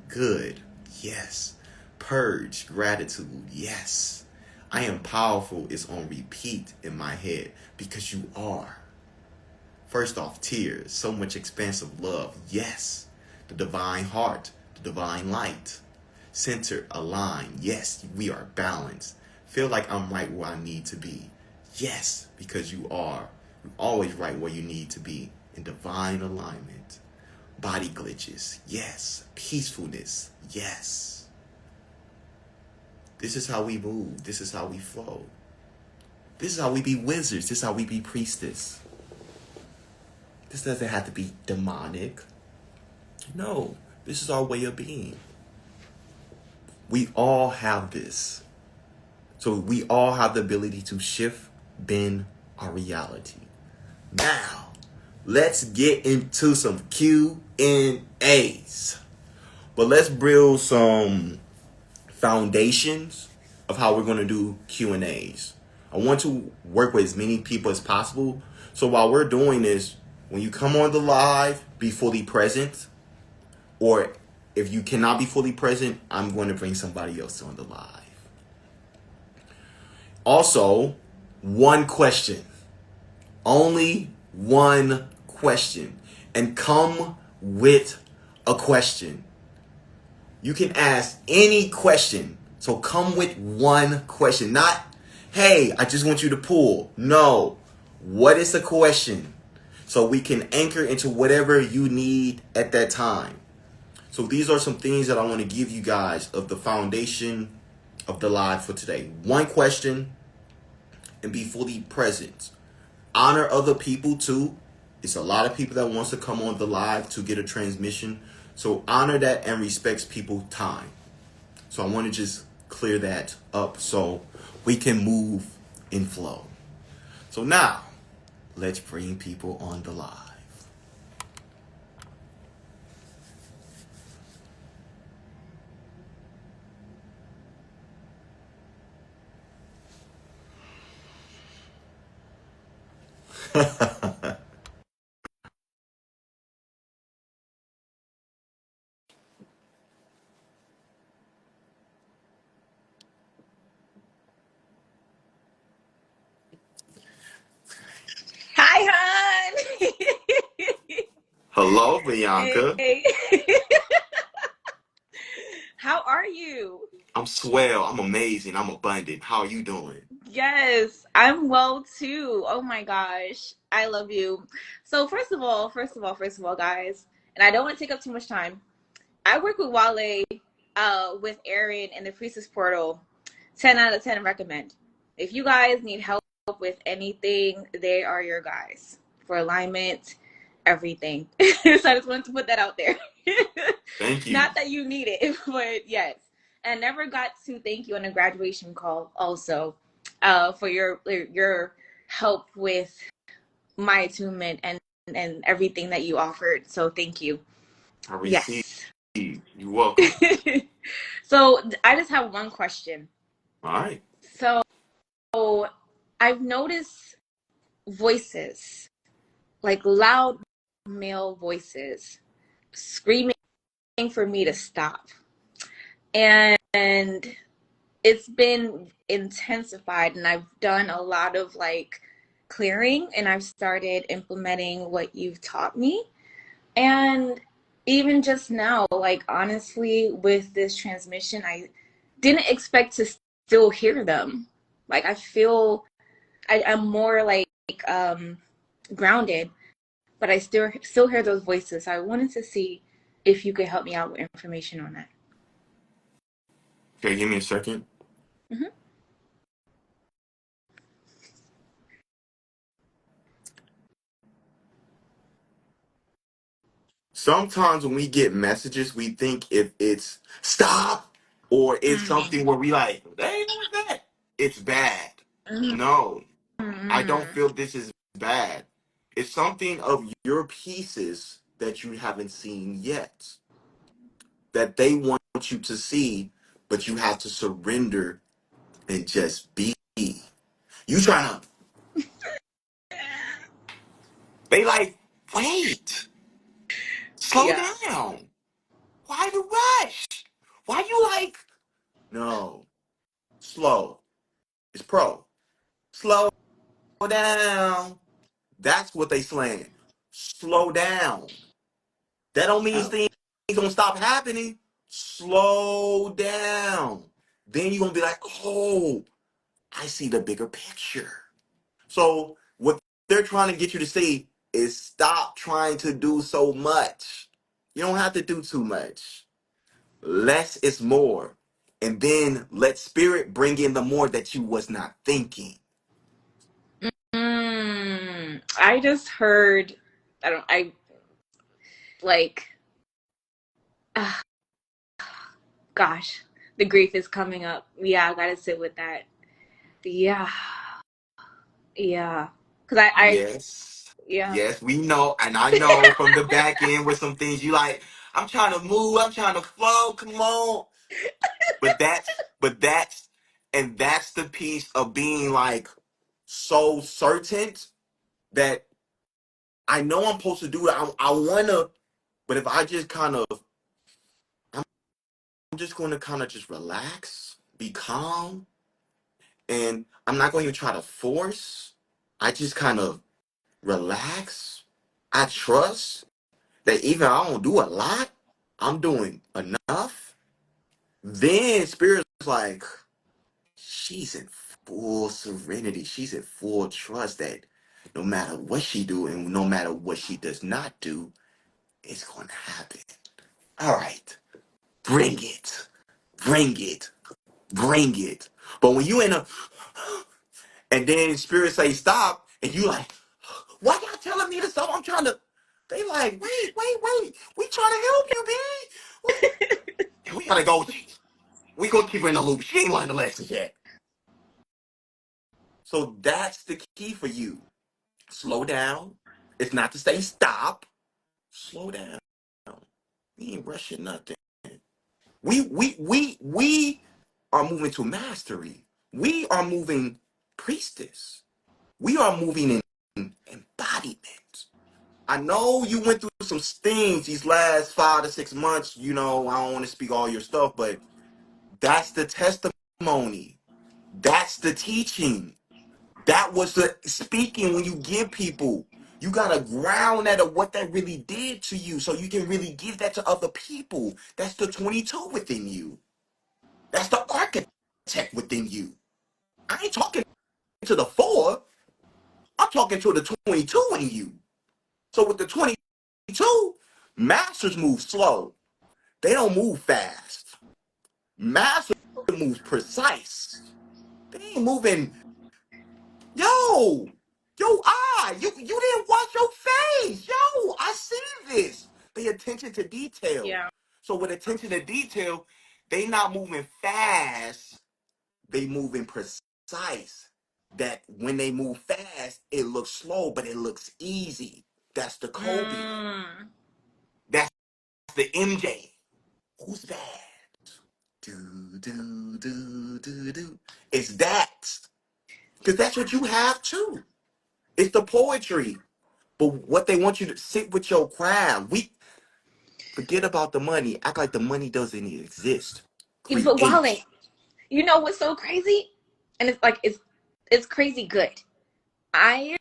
Good. Yes. Purge. Gratitude. Yes. I am powerful is on repeat in my head because you are. First off, tears. So much expansive love. Yes. The divine heart. The divine light. Center. Align. Yes. We are balanced. Feel like I'm right where I need to be. Yes. Because you are. You're always right where you need to be. In divine alignment. Body glitches. Yes. Peacefulness. Yes. This is how we move. This is how we flow. This is how we be wizards. This is how we be priestess. This doesn't have to be demonic. No. This is our way of being. We all have this. So we all have the ability to shift, bend our reality. Now, let's get into some Q&As. But let's build some foundations of how we're going to do Q&As. I want to work with as many people as possible. So while we're doing this, when you come on the live, be fully present. Or if you cannot be fully present, I'm going to bring somebody else on the live. Also, one question. Only one question. And come with a question. You can ask any question. So come with one question. Not, hey, I just want you to pull. No. What is the question? So we can anchor into whatever you need at that time. So these are some things that I want to give you guys of the foundation of the live for today. One question and be fully present. Honor other people too. It's a lot of people that wants to come on the live to get a transmission. So honor that and respects people's time. So I want to just clear that up so we can move in flow. So now, let's bring people on the live. Hi, hon. Hello, Bianca. Hey. How are you? I'm swell. I'm amazing. I'm abundant. How are you doing? Yes, I'm well too. Oh my gosh. I love you. So first of all, guys, and I don't want to take up too much time. I work with Wale, with Aaron and the Priestess Portal. 10 out of 10 recommend. If you guys need help with anything, they are your guys for alignment, everything. So I just wanted to put that out there. Thank you. Not that you need it, but yes. And never got to thank you on a graduation call also, for your help with my attunement and everything that you offered. So thank you. I receive. Yes. You're welcome. So I just have one question. All right. So I've noticed voices, like loud male voices, screaming for me to stop. And it's been intensified, and I've done a lot of like clearing, and I've started implementing what you've taught me. And even just now, like honestly, with this transmission, I didn't expect to still hear them. Like I feel I'm more like um grounded, but I still hear those voices. So I wanted to see if you could help me out with information on that. Okay, give me a second. Mm-hmm. Sometimes when we get messages, we think if it's stop or it's something where we like, they ain't doing that. It's bad. No, I don't Mm-hmm. feel this is bad. It's something of your pieces that you haven't seen yet that they want you to see, but you have to surrender and just be. You trying to, they like, wait, slow Yeah. down. Why the rush? Why you like, no, slow. It's pro. Slow down. That's what they slaying. Slow down. That don't mean Oh. things gonna stop happening. Slow down. Then you're gonna be like, oh, I see the bigger picture. So what they're trying to get you to see is stop trying to do so much. You don't have to do too much. Less is more. And then let spirit bring in the more that you was not thinking. I just heard, I like, uh, gosh, the grief is coming up. Yeah, I gotta sit with that. Yeah, yeah. Cause Yes. yeah. Yes, we know. And I know from the back end with some things you like, I'm trying to move, I'm trying to flow, come on. And that's the piece of being like so certain that I know I'm supposed to do it. I wanna, but if I just kind of, I'm just gonna kind of just relax, be calm, and I'm not going to try to force. I just kind of relax. I trust that even I don't do a lot, I'm doing enough. Then spirit's like, she's in full serenity. She's in full trust that no matter what she do and no matter what she does not do, it's going to happen. All right, bring it, bring it, bring it. But when you in a, and then spirit say stop, and you like, why y'all telling me to stop? I'm trying to. They like, wait. We trying to help you, B. And we gotta go. We gonna keep her in the loop. She ain't learned the lesson yet. So that's the key for you. Slow down. It's not to say stop. Slow down. We ain't rushing nothing. We are moving to mastery. We are moving priestess. We are moving in embodiment. I know you went through some things these last 5 to 6 months. You know, I don't want to speak all your stuff, but that's the testimony. That's the teaching. That was the speaking when you give people. You gotta ground that of what that really did to you so you can really give that to other people. That's the 22 within you. That's the architect within you. I ain't talking to the 4. I'm talking to the 22 in you. So with the 22, masters move slow. They don't move fast. Master moves precise. They ain't moving. Yo, you didn't wash your face. Yo, I see this. Pay attention to detail. Yeah. So with attention to detail, they not moving fast. They moving precise. That when they move fast, it looks slow, but it looks easy. That's the Kobe. Mm. That's the MJ. Who's bad? Do do do do do. It's that. Because that's what you have too. It's the poetry. But what they want you to sit with your craft. We forget about the money. Act like the money doesn't exist. But Create. Wale, you know what's so crazy? And it's like it's crazy good. I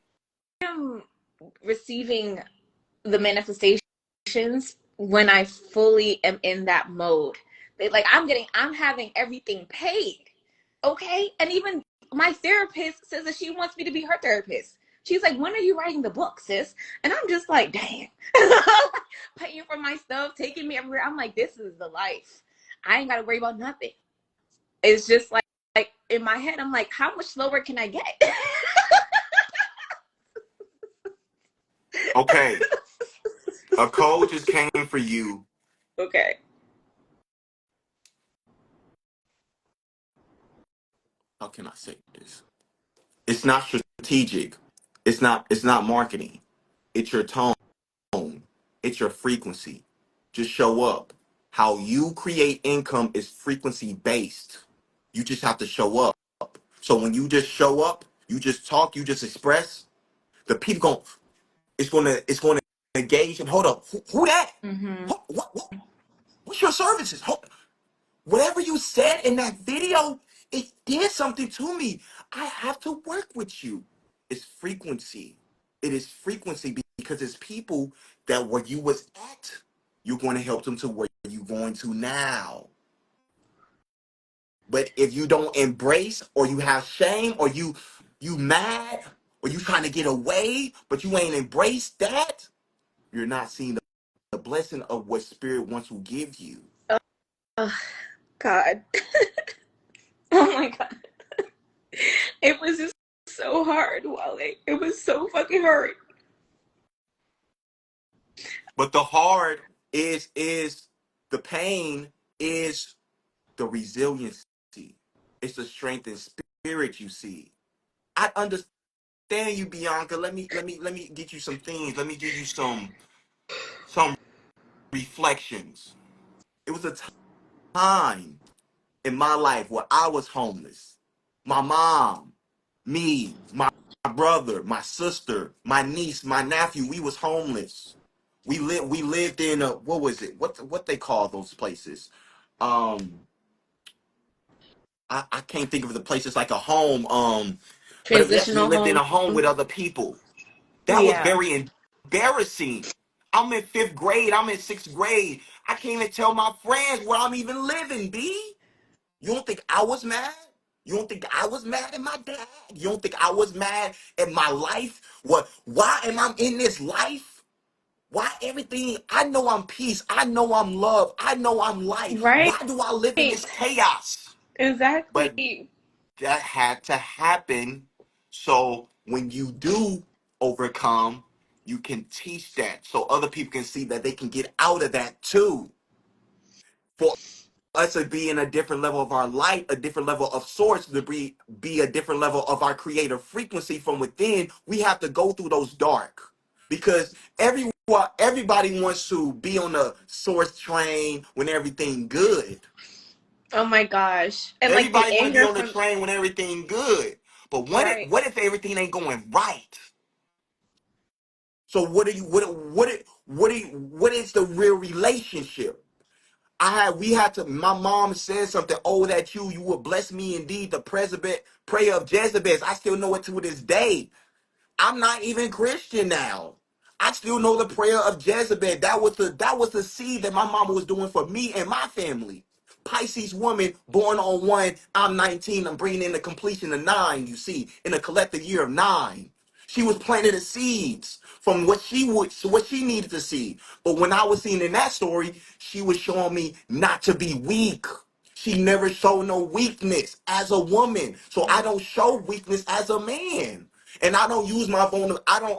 am receiving the manifestations when I fully am in that mode. Like I'm having everything paid. Okay? And even my therapist says that she wants me to be her therapist. She's like, when are you writing the book, sis? And I'm just like, dang. Paying for my stuff, taking me everywhere. I'm like, this is the life. I ain't got to worry about nothing. It's just like in my head, I'm like, how much slower can I get? Okay. A code just came for you. Okay. How can I say this? It's not strategic. It's not marketing. It's your tone. It's your frequency. Just show up. How you create income is frequency based. You just have to show up. So when you just show up, you just talk, you just express, the people going it's gonna engage and hold up. Who that? Mm-hmm. What's your services? Whatever you said in that video, it did something to me. I have to work with you. It's frequency. It is frequency because it's people that where you was at, you're going to help them to where you're going to now. But if you don't embrace or you have shame or you mad or you trying to get away, but you ain't embraced that, you're not seeing the blessing of what spirit wants to give you. Oh, God. Oh my God. It was just so hard, Wale. It was so fucking hard. But the hard is the pain is the resiliency. It's the strength and spirit you see. I understand you, Bianca. Let me get you some things. Let me give you some reflections. It was a time in my life where I was homeless. My mom, me, my brother, my sister, my niece, my nephew, we was homeless. We lived in a what was it? What they call those places? Um I can't think of the place. It's like a home. But yes, we Transitional lived in home. a home with other people. That was Yeah. very embarrassing. I'm in fifth grade. I'm in sixth grade. I can't even tell my friends where I'm even living, B. You don't think I was mad? You don't think I was mad at my dad? You don't think I was mad at my life? What? Why am I in this life? Why everything? I know I'm peace. I know I'm love. I know I'm light. Right? Why do I live in this chaos? But Exactly. that had to happen. So when you do overcome, you can teach that so other people can see that they can get out of that too. For us to be in a different level of our light, a different level of source, to be a different level of our creative frequency from within, we have to go through those dark. Because everybody wants to be on the source train when everything good. Oh my gosh. And like the Everybody want to be anger on the from train when everything good. But right. what if everything ain't going right? So what is the real relationship? We had to, my mom said something, oh, that you will bless me indeed, the prayer of Jezebel. I still know it to this day. I'm not even Christian now. I still know the prayer of Jezebel. That was the seed that my mama was doing for me and my family. Pisces woman, born on 1, I'm 19, I'm bringing in the completion of 9, you see, in a collective year of 9. She was planting the seeds from what she needed to see. But when I was seeing in that story, she was showing me not to be weak. She never showed no weakness as a woman. So I don't show weakness as a man. And I don't use my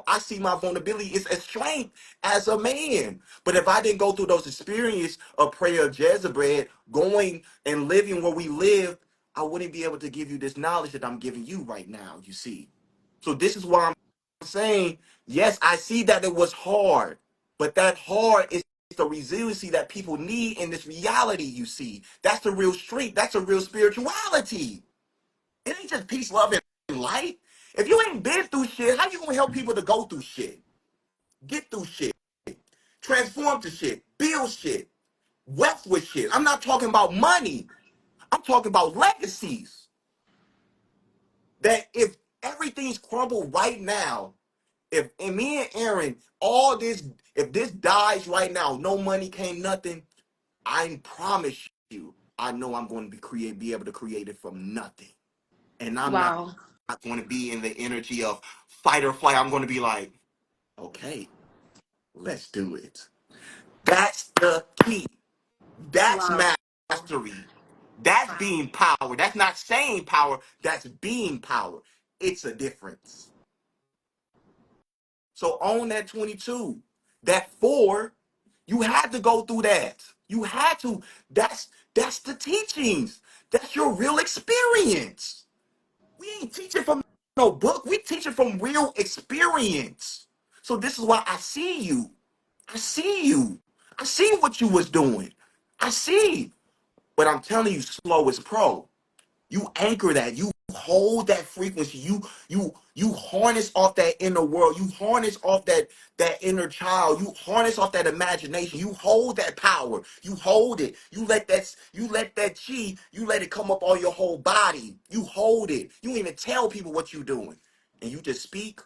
I see my vulnerability as a strength as a man. But if I didn't go through those experiences of prayer of Jezebel, going and living where we live, I wouldn't be able to give you this knowledge that I'm giving you right now, you see. So this is why I'm saying, yes, I see that it was hard, but that hard is the resiliency that people need in this reality, you see. That's the real strength. That's a real spirituality. It ain't just peace, love, and in light. If you ain't been through shit, how you gonna help people to go through shit? Get through shit. Transform to shit. Build shit. Wealth with shit. I'm not talking about money. I'm talking about legacies. That if everything's crumbled right now, if and me and Aaron, all this, if this dies right now, no money came, nothing, I promise you, I know I'm going to be able to create it from nothing. And I'm Wow. not going to be in the energy of fight or flight. I'm going to be like, okay, let's do it. That's the key. That's Wow. mastery. That's being power. That's not saying power. That's being power. It's a difference. So on that 22, that 4, you had to go through that. You had to. That's the teachings. That's your real experience. We ain't teaching from no book. We teaching from real experience. So this is why I see you. I see you. I see what you was doing. I see. But I'm telling you, slow is pro. You anchor that. You hold that frequency. You harness off that inner world. You harness off that inner child. You harness off that imagination. You hold that power. You hold it. You let that chi, you let it come up on your whole body. You hold it. You don't even tell people what you're doing. And you just speak,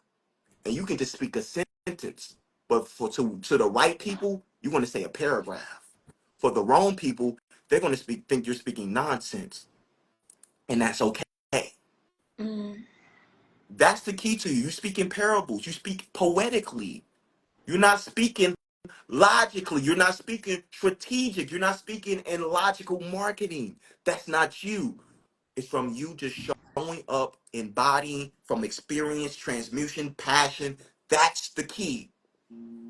and you can just speak a sentence. But to the right people, you're gonna say a paragraph. For the wrong people, they're gonna think you're speaking nonsense. And that's okay. Mm. That's the key to you. You speak in parables. You speak poetically. You're not speaking logically. You're not speaking strategic. You're not speaking in logical marketing. That's not you. It's from you just showing up, embodying from experience, transmutation, passion. That's the key.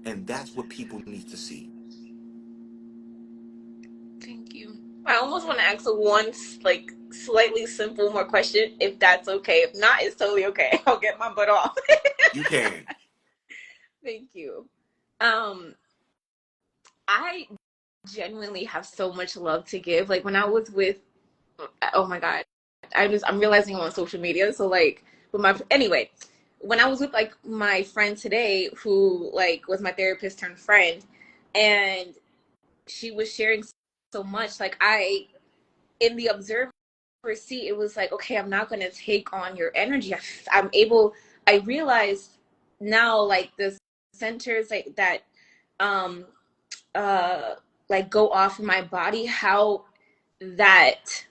And that's what people need to see. Thank you. I almost want to ask a one like slightly simple more question, if that's okay. If not, it's totally okay. I'll get my butt off. You can. Thank you. Um, I genuinely have so much love to give. Like when I was with, oh my god, I'm realizing I'm on social media. So like with my anyway, when I was with like my friend today, who like was my therapist turned friend, and she was sharing so much. Like I in the observer seat, it was like, okay, I'm not going to take on your energy. I realized now, like the centers like that, um, uh, like go off in my body, how that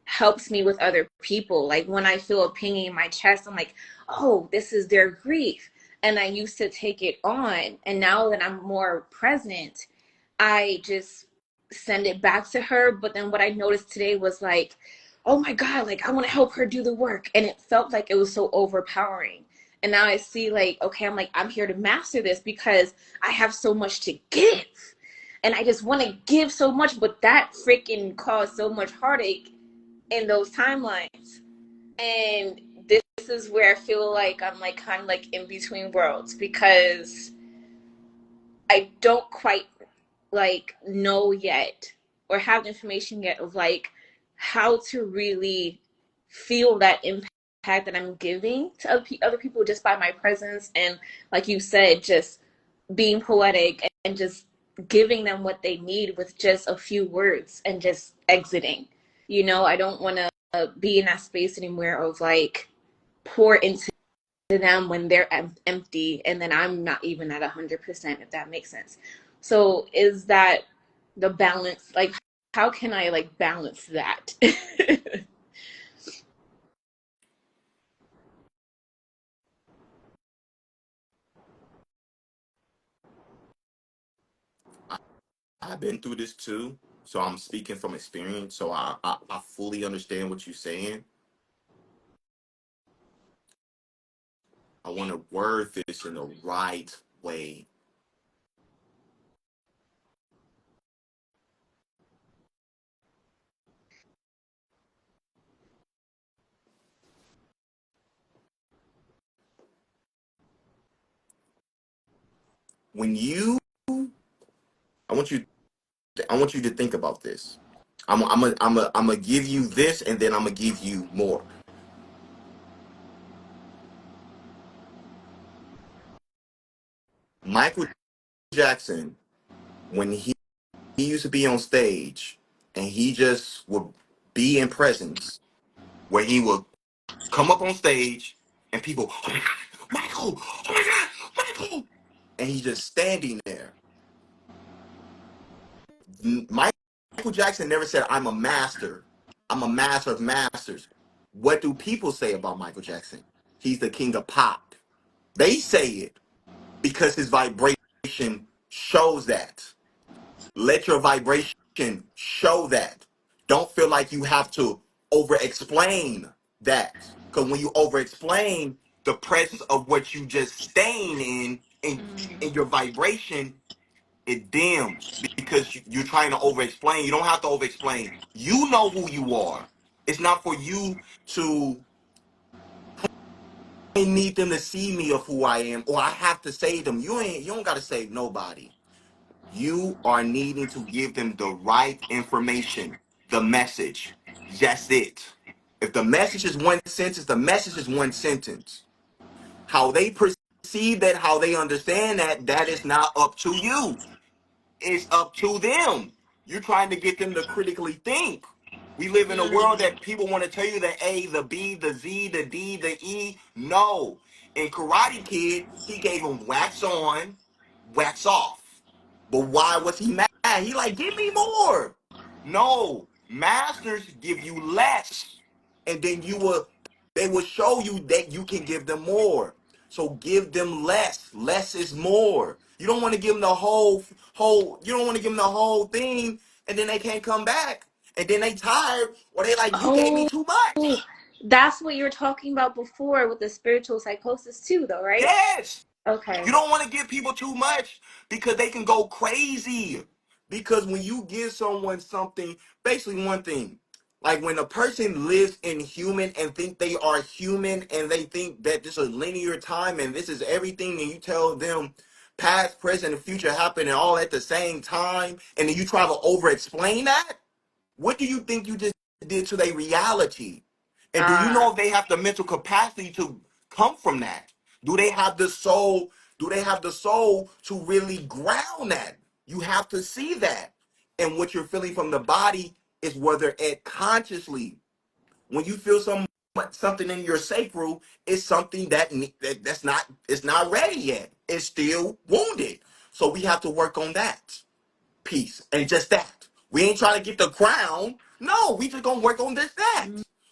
helps me with other people. Like when I feel a pinging in my chest, I'm like, oh, this is their grief. And I used to take it on. And now that I'm more present, I just send it back to her. But then what I noticed today was like, oh my God, like I want to help her do the work. And it felt like it was so overpowering. And now I see like, okay, I'm here to master this because I have so much to give. And I just want to give so much, but that freaking caused so much heartache in those timelines. And this is where I feel like I'm like kind of like in between worlds because I don't quite like know yet or have the information yet of like how to really feel that impact that I'm giving to other people just by my presence and like you said, just being poetic and just giving them what they need with just a few words and just exiting. You know, I don't want to be in that space anymore of like pour into them when they're empty and then I'm not even at 100%, if that makes sense. So is that the balance? Like, how can I like balance that? I've been through this too. So I'm speaking from experience. So I fully understand what you're saying. I want to word this in the right way. When you, I want you, I want you to think about this. I'm gonna give you this, and then I'm gonna give you more. Michael Jackson, when he used to be on stage and he just would be in presence where he would come up on stage and people, oh my God, Michael, oh my God, Michael. And he's just standing there. Michael Jackson never said, I'm a master. I'm a master of masters. What do people say about Michael Jackson? He's the king of pop. They say it because his vibration shows that. Let your vibration show that. Don't feel like you have to over explain that. Because when you over explain the presence of what you just staying in your vibration, it dims because you're trying to over explain. You don't have to over explain. You know who you are. It's not for you to I need them to see me of who I am, or I have to save them. You don't gotta save nobody. You are needing to give them the right information, the message. That's it. If the message is one sentence, the message is one sentence. How they perceive that, how they understand that, that is not up to you. It's up to them. You're trying to get them to critically think. We live in a world that people want to tell you the A, the B, the Z, the D, the E. No. In Karate Kid, he gave him wax on, wax off. But why was he mad? He like, give me more. No. Masters give you less. And then they will show you that you can give them more. So give them less. Less is more. You don't want to give them the you don't want to give them the whole thing and then they can't come back. And then they tired or they like, you gave me Oh, too much. that's what you were talking about before with the spiritual psychosis too, though, right? Yes. Okay. You don't want to give people too much because they can go crazy. Because when you give someone something, basically one thing, like when a person lives in human and think they are human and they think that this is linear time and this is everything, and you tell them past, present, and future happen and all at the same time, and then you try to over explain that, what do you think you just did to their reality? And do you Ah. know if they have the mental capacity to come from that? Do they have the soul? Do they have the soul to really ground that? You have to see that. And what you're feeling from the body is whether it consciously. When you feel something in your sacral, it's something that's not it's not ready yet. It's still wounded. So we have to work on that piece and just that. We ain't trying to get the crown. No, we just gonna work on this that.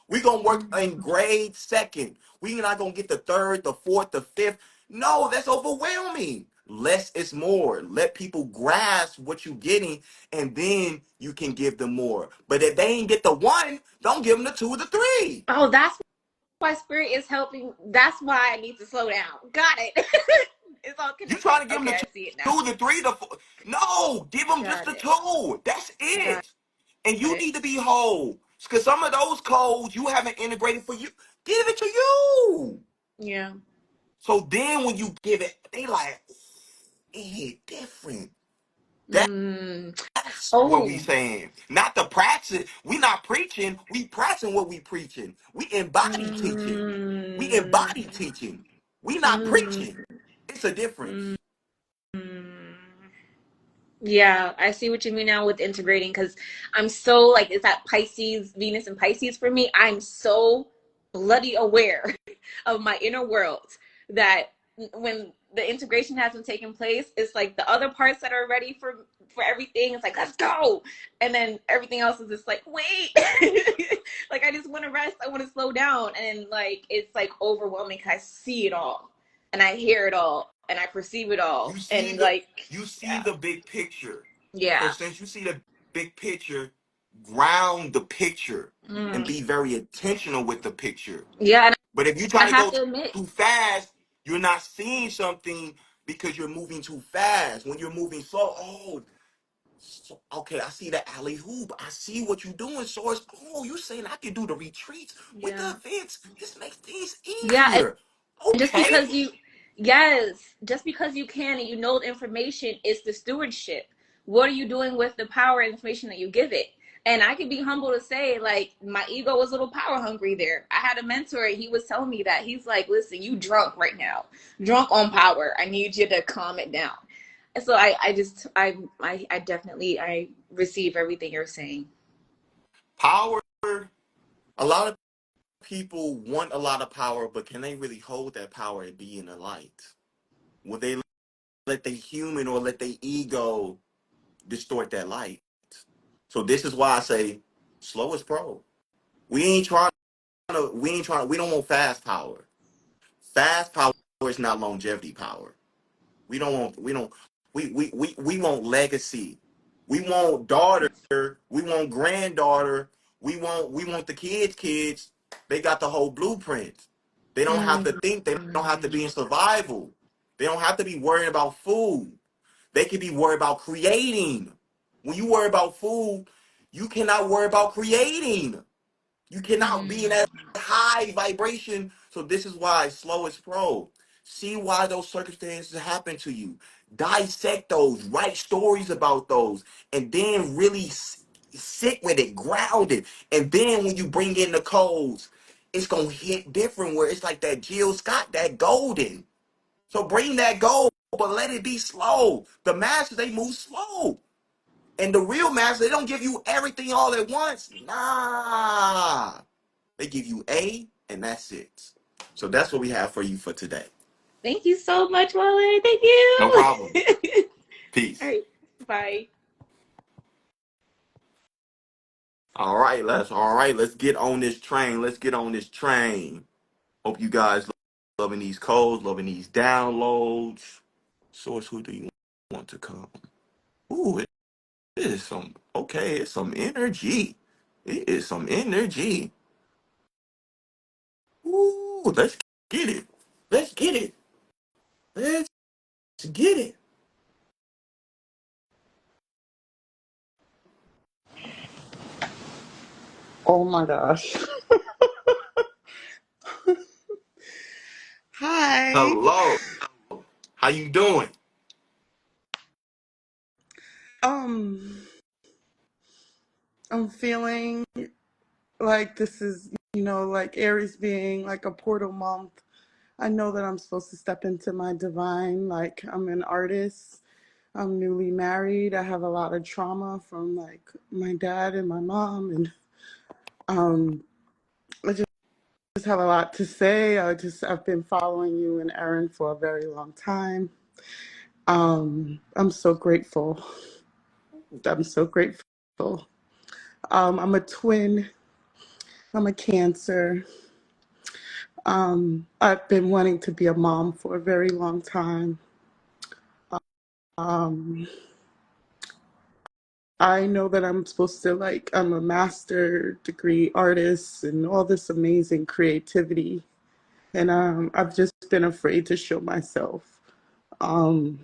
We gonna work in grade second. We not gonna get the third, the fourth, the fifth. No, that's overwhelming. Less is more. Let people grasp what you're getting, and then you can give them more. But if they ain't get the one, don't give them the two or the three. Oh, that's why spirit is helping. That's why I need to slow down. Got it. It's all You connected. trying to give them Okay, the I see it now. two, the three, the four. No, give them just Got the it. two. That's Got it. And you it. need to be whole. Because some of those codes you haven't integrated for you. Give it to you. Yeah. So then when you give it, they like, it hit different. Mm. That's what we Oh. saying. Not the praxis. We not preaching. We practicing what we preaching. We embody teaching. We Mm. embody teaching. We not Mm. preaching. It's a difference. Mm. Yeah, I see what you mean now with integrating because I'm so like it's that Pisces, Venus and Pisces for me. I'm so bloody aware of my inner world that when the integration hasn't taken place, it's like the other parts that are ready for everything. It's like let's go, and then everything else is just like wait, like I just want to rest. I want to slow down, and like it's like overwhelming because I see it all and I hear it all and I perceive it You all, see and the like you see yeah. the big picture. So Yeah. since you see the big picture, ground the picture and Mm. be very intentional with the picture. Yeah, and But if you I try to have go to admit, too fast, you're not seeing something because you're moving too fast. When you're moving slow, okay, I see the alley hoop. I see what you're doing, Source. Oh, you saying I can do the retreats with the yeah. events. This makes things Yeah, and easier. just Okay. because you yes, just because you can and you know the information is the stewardship. What are you doing with the power and information that you give it? And I can be humble to say, like, my ego was a little power hungry there. I had a mentor, and he was telling me that. He's like, listen, you drunk right now, drunk on power. I need you to calm it down. And so I definitely, I receive everything you're saying. Power. A lot of people want a lot of power, but can they really hold that power and be in the light? Will they let the human or let the ego distort that light? So this is why I say slow is pro. We ain't trying we don't want fast power. Fast power is not longevity power. We want legacy. We want daughter, we want granddaughter, we want the kids. They got the whole blueprint. They don't have to think, they don't have to be in survival. They don't have to be worried about food. They can be worried about creating. When you worry about food, you cannot worry about creating. You cannot be in that high vibration. So this is why slow is pro. See why those circumstances happen to you. Dissect those. Write stories about those. And then really sit with it, ground it. And then when you bring in the codes, it's going to hit different where it's like that Jill Scott, that golden. So bring that gold, but let it be slow. The masters, they move slow. And the real masters, they don't give you everything all at once. Nah. They give you A, and that's it. So that's what we have for you for today. Thank you so much, Wale. Thank No you. problem. All Peace. right. Bye. Let's get on this train. Let's get on this train. Hope you guys loving these codes, loving these downloads. Source, who do you want to come? Ooh, it is some okay, it's some energy. It is some energy. Ooh, let's get it. Let's get it. Let's get it. Oh my gosh. Hi. Hello. How you doing? Um, I'm feeling like this is, like Aries being like a portal month. I know that I'm supposed to step into my divine. Like, I'm an artist. I'm newly married. I have a lot of trauma from like my dad and my mom, and I just have a lot to say. I've been following you and Erin for a very long time. I'm so grateful. I'm so grateful. I'm a twin. I'm a Cancer. I've been wanting to be a mom for a very long time. Um, I know that I'm supposed to like, I'm a master degree artist and all this amazing creativity. And I've just been afraid to show myself. Um,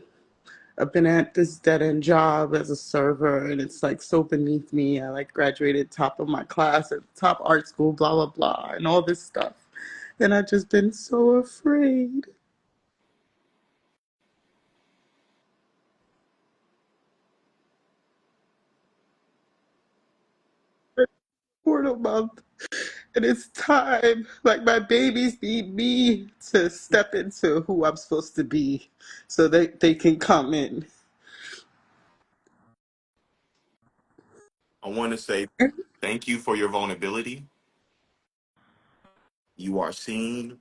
I've been at this dead end job as a server, and it's like so beneath me. I like graduated top of my class at top art school, blah, blah, blah, and all this stuff. And I've just been so afraid. Portal month, and it's time. Like, my babies need me to step into who I'm supposed to be so they can come in. I want to say thank you for your vulnerability. You are seen,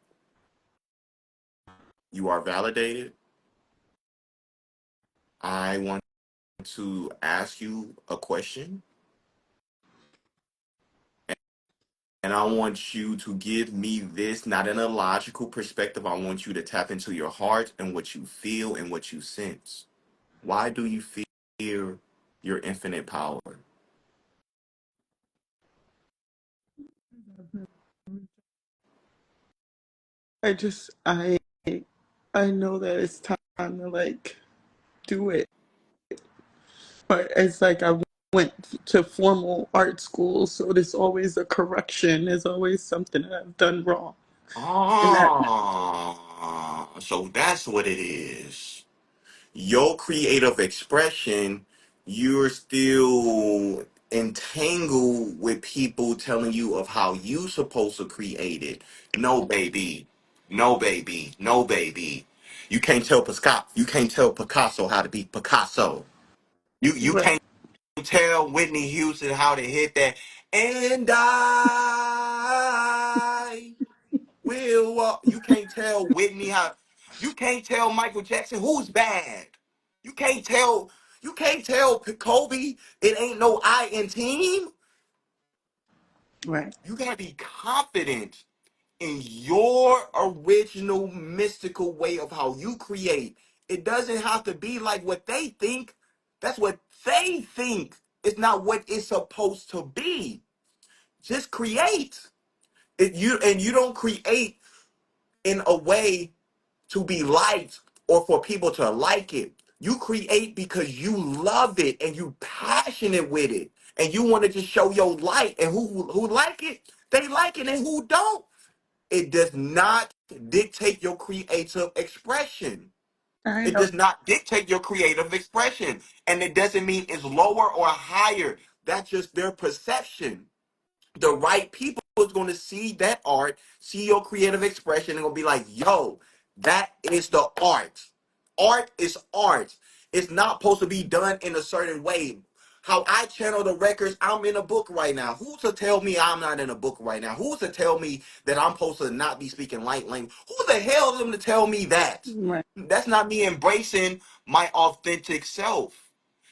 you are validated. I want to ask you a question, and I want you to give me this not in a logical perspective. I want you to tap into your heart and what you feel and what you sense. Why do you fear your infinite power? I just I know that it's time to like do it. But it's like I went to formal art school, so there's always a correction. There's always something that I've done wrong. And that So that's what it is. Your creative expression, you're still entangle with people telling you of how you supposed to create it. No, baby. No, baby. No, baby. You can't tell Picasso how to be Picasso. You Right. can't tell Whitney Houston how to hit that. And I will walk. You can't tell Whitney how. You can't tell Michael Jackson who's bad. You can't tell. You can't tell Kobe it ain't no I in team. Right. You gotta be confident in your original mystical way of how you create. It doesn't have to be like what they think. That's what they think. It's not what it's supposed to be. Just create. You don't create in a way to be liked or for people to like it. You create because you love it and you passionate with it. And you want to just show your light. And who like it, they like it. And who don't, it does not dictate your creative expression. I It know. does not dictate your creative expression. And it doesn't mean it's lower or higher. That's just their perception. The right people is going to see that art, see your creative expression, and going to be like, yo, that is the art. Art is art. It's not supposed to be done in a certain way. How I channel the records, I'm in a book right now. Who's to tell me I'm not in a book right now? Who's to tell me that I'm supposed to not be speaking light language? Who the hell is them to tell me that? Right. That's not me embracing my authentic self.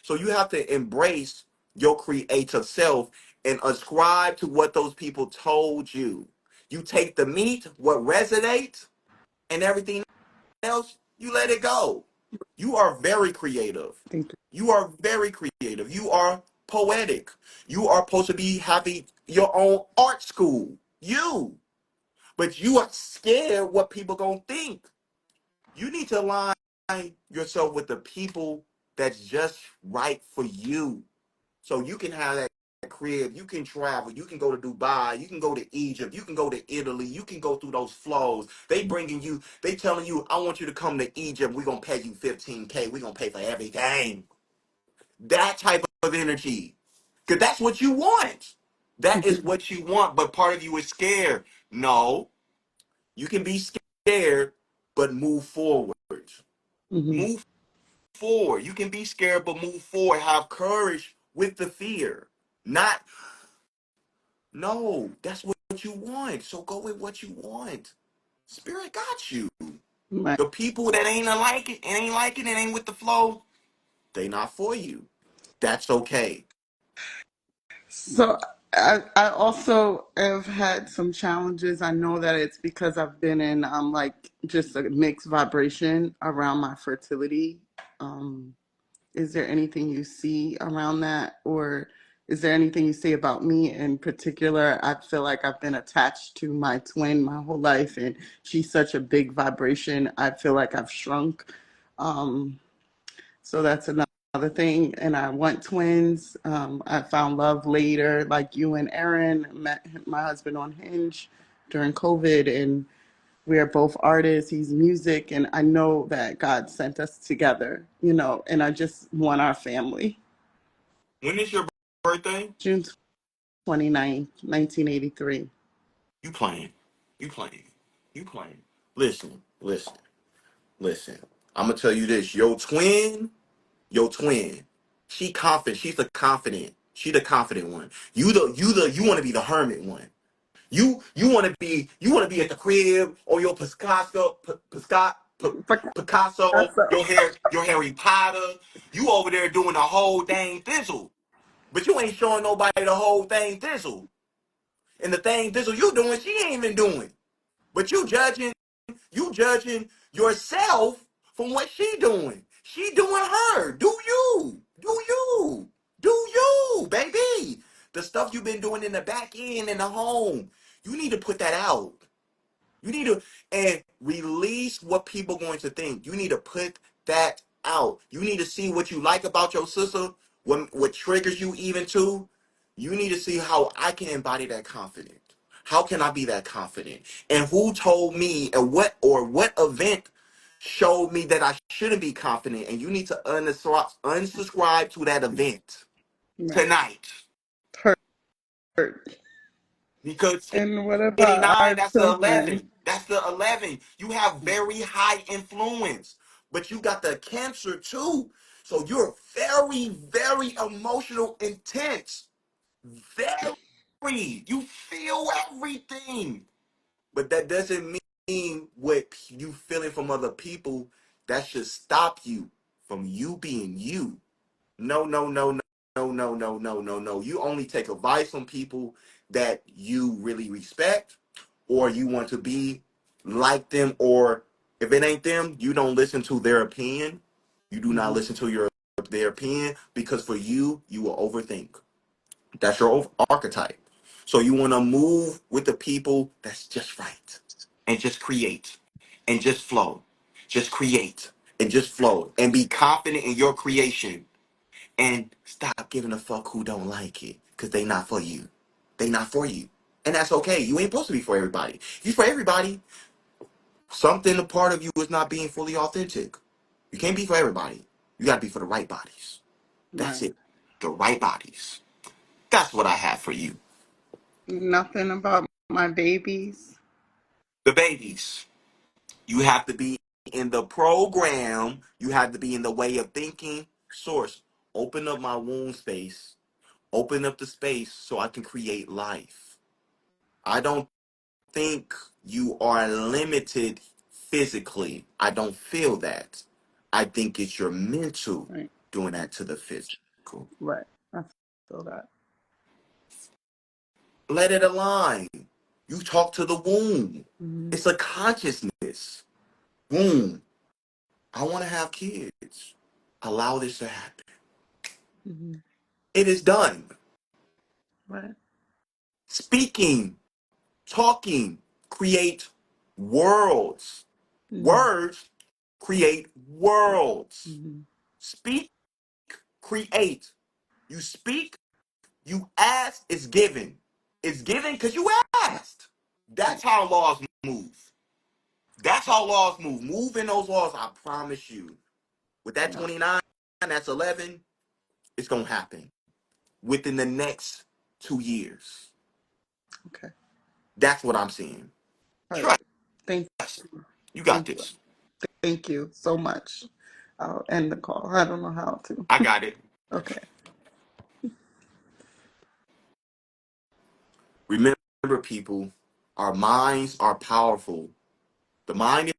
So you have to embrace your creative self and ascribe to what those people told you. You take the meat, what resonates, and everything else, you let it go. You are very creative. Thank you. You are very creative. You are poetic. You are supposed to be having your own art school. You. But you are scared what people gonna think. You need to align yourself with the people that's just right for you. So you can have that crib, you can travel, you can go to Dubai, you can go to Egypt, you can go to Italy, you can go through those flows. They telling you, I want you to come to Egypt, we're gonna pay you 15K, we're gonna pay for everything. That type of energy. Cause that's what you want. That is what you want, but part of you is scared. No, you can be scared, but move forward. Hmm. Move forward. You can be scared, but move forward. Have courage with the fear. Not No, that's what you want. So go with what you want. Spirit got you. Right. The people that ain't like it, and ain't with the flow, they not for you. That's okay. So I also have had some challenges. I know that it's because I've been in like just a mixed vibration around my fertility. Um, is there anything you see around that, or is there anything you say about me in particular? I feel like I've been attached to my twin my whole life, and she's such a big vibration. I feel like I've shrunk. Um, so that's another thing. And I want twins. I found love later, like you and Aaron. Met my husband on Hinge during COVID, and we are both artists. He's music, and I know that God sent us together, and I just want our family. When is your birthday? June 29th, 1983. You playing. You playing. You playing. Listen. I'm gonna tell you this. Your twin, she confident. She's the confident. She the confident one. You want to be the hermit one. You want to be at the crib or your Picasso, your Harry Potter. You over there doing the whole thing thizzle, but you ain't showing nobody the whole thing thizzle. And the thing thizzle you doing, she ain't even doing. But you judging yourself from what she doing. She doing her. Do you, baby. The stuff you've been doing in the back end in the home. You need to put that out. You need to and release what people going to think. You need to put that out. You need to see what you like about your sister, what triggers you even too. You need to see how I can embody that confidence. How can I be that confident? And who told me and what event showed me that I shouldn't be confident? And you need to unsubscribe to that event Right. tonight. Because And what about 29, our that's the children? 11. That's the 11. You have very high influence, but you got the Cancer too. So you're very, very emotional, intense. Very. You feel everything. But that doesn't mean what you feeling from other people that should stop you from you being you. No, no, no, no, no, no, no, no, no, no. You only take advice from people that you really respect or you want to be like them, or if it ain't them, you don't listen to their opinion. You do not Mm-hmm. listen to their opinion, because for you, you will overthink. That's your archetype. So you want to move with the people that's just right, and just create and just flow. Just create and just flow and be confident in your creation, and stop giving a fuck who don't like it, because they not for you. They not for you. And that's okay. You ain't supposed to be for everybody. If you for everybody, something a part of you is not being fully authentic. You can't be for everybody. You got to be for the right bodies. That's Right. it. The right bodies. That's what I have for you. Nothing about my babies. The babies. You have to be in the program. You have to be in the way of thinking. Source. Open up my womb space. Open up the space so I can create life. I don't think you are limited physically. I don't feel that. I think it's your mental Right. doing that to the physical. Right. I feel that. Let it align. You talk to the womb. Mm-hmm. It's a consciousness. Womb. I want to have kids. Allow this to happen. Mm-hmm. It is done. Right. Speaking, talking, create worlds. Mm-hmm. Words create worlds. Mm-hmm. Speak, create. You speak, you ask, it's given. It's given because you asked. Right. That's how laws move. That's how laws move. Move in those laws, I promise you. With that Yeah. 29, that's 11, it's going to happen within the next 2 years. Okay. That's what I'm seeing. All Trust. right. Thank You got thank you. this. Thank you so much. I'll end the call. I don't know how to. I got it. Okay. Remember, people, our minds are powerful. The mind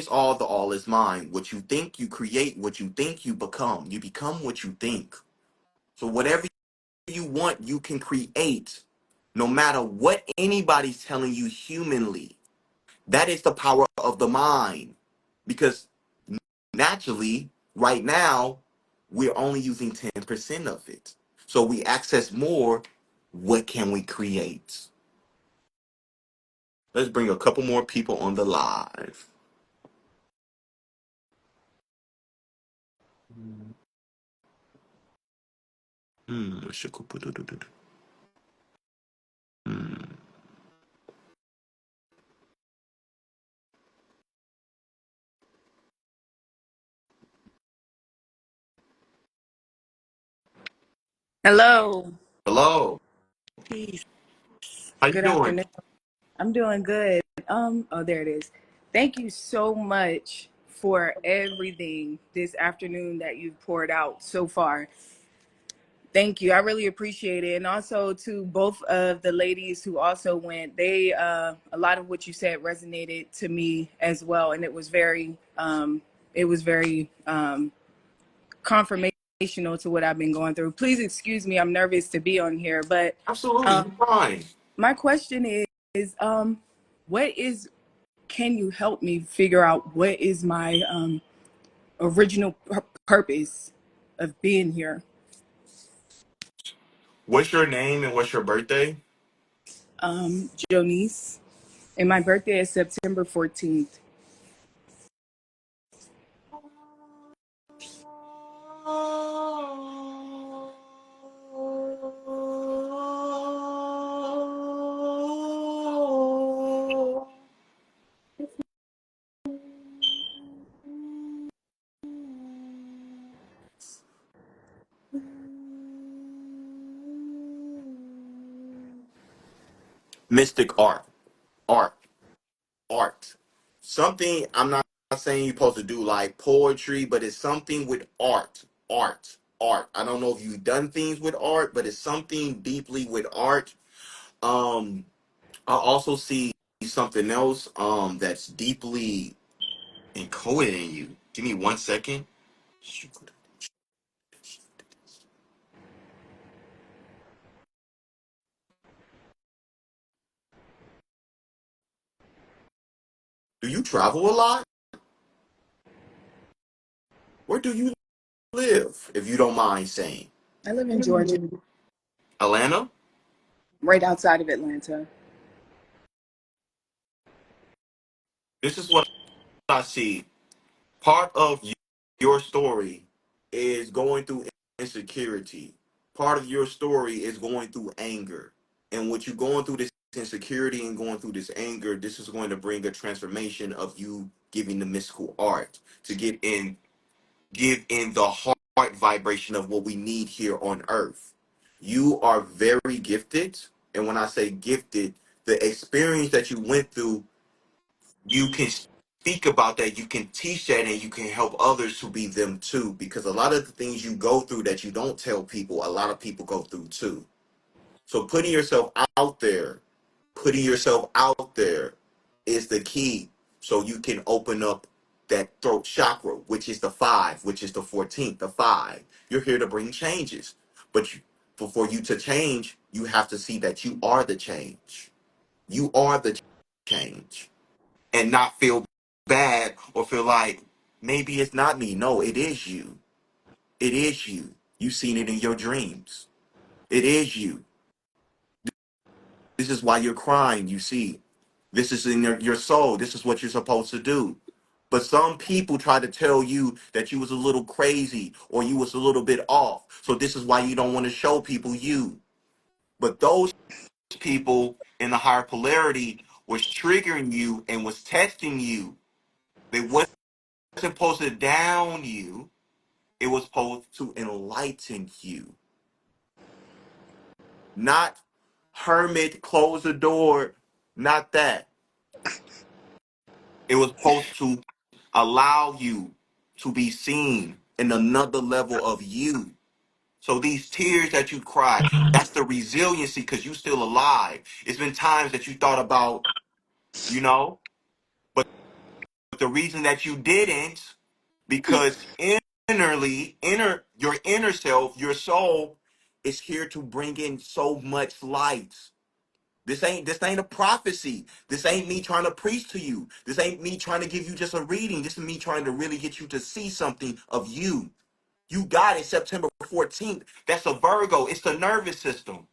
is all, the all is mind. What you think, you create. What you think, you become. You become what you think. So whatever you want, you can create, no matter what anybody's telling you humanly. That is the power of the mind. Because naturally, right now, we're only using 10% of it. So we access more. What can we create? Let's bring a couple more people on the live. Hmm. Hmm. Hello. Hello. Peace. How you Good doing? afternoon. I'm doing good. Oh, there it is. Thank you so much for everything this afternoon that you've poured out so far. Thank you. I really appreciate it. And also to both of the ladies who also went, they a lot of what you said resonated to me as well. And it was very confirmational to what I've been going through. Please excuse me, I'm nervous to be on here, but Absolutely. um You're fine. my question is what is can you help me figure out what is my original purpose of being here? What's your name and what's your birthday? Jonice, and my birthday is September 14th. Mystic art, art. Something I'm not saying you're supposed to do like poetry, but it's something with art. I don't know if you've done things with art, but it's something deeply with art. Um, I also see something else that's deeply encoded in you. Give me 1 second. Do you travel a lot? Where do you live, if you don't mind saying? I live in Georgia, Atlanta? right outside of Atlanta. This is what I see. Part of your story is going through insecurity. Part of your story is going through anger. And what you're going through this insecurity and going through this anger, this is going to bring a transformation of you giving the mystical art to give in the heart vibration of what we need here on earth. You are very gifted. And when I say gifted, the experience that you went through, you can speak about that, you can teach that, and you can help others to be them too. Because a lot of the things you go through that you don't tell people, a lot of people go through too. So putting yourself out there is the key. So you can open up that throat chakra, which is the five, which is the 14th, the five. You're here to bring changes. But for you to change, you have to see that you are the change. You are the change. And not feel bad or feel like maybe it's not me. No, it is you. It is you. You've seen it in your dreams. It is you. This is why you're crying, you see. This is in your soul. This is what you're supposed to do. But some people try to tell you that you was a little crazy or you was a little bit off. So this is why you don't want to show people you. But those people in the higher polarity was triggering you and was testing you. They wasn't supposed to down you. It was supposed to enlighten you. Not hermit, close the door. Not that. It was supposed to allow you to be seen in another level of you. So these tears that you cry, that's the resiliency because you still alive. It's been times that you thought about, you know, but the reason that you didn't, because your inner self, your soul is here to bring in so much light. This ain't a prophecy. This ain't me trying to preach to you. This ain't me trying to give you just a reading. This is me trying to really get you to see something of you. You got it September 14th. That's a Virgo. It's the nervous system.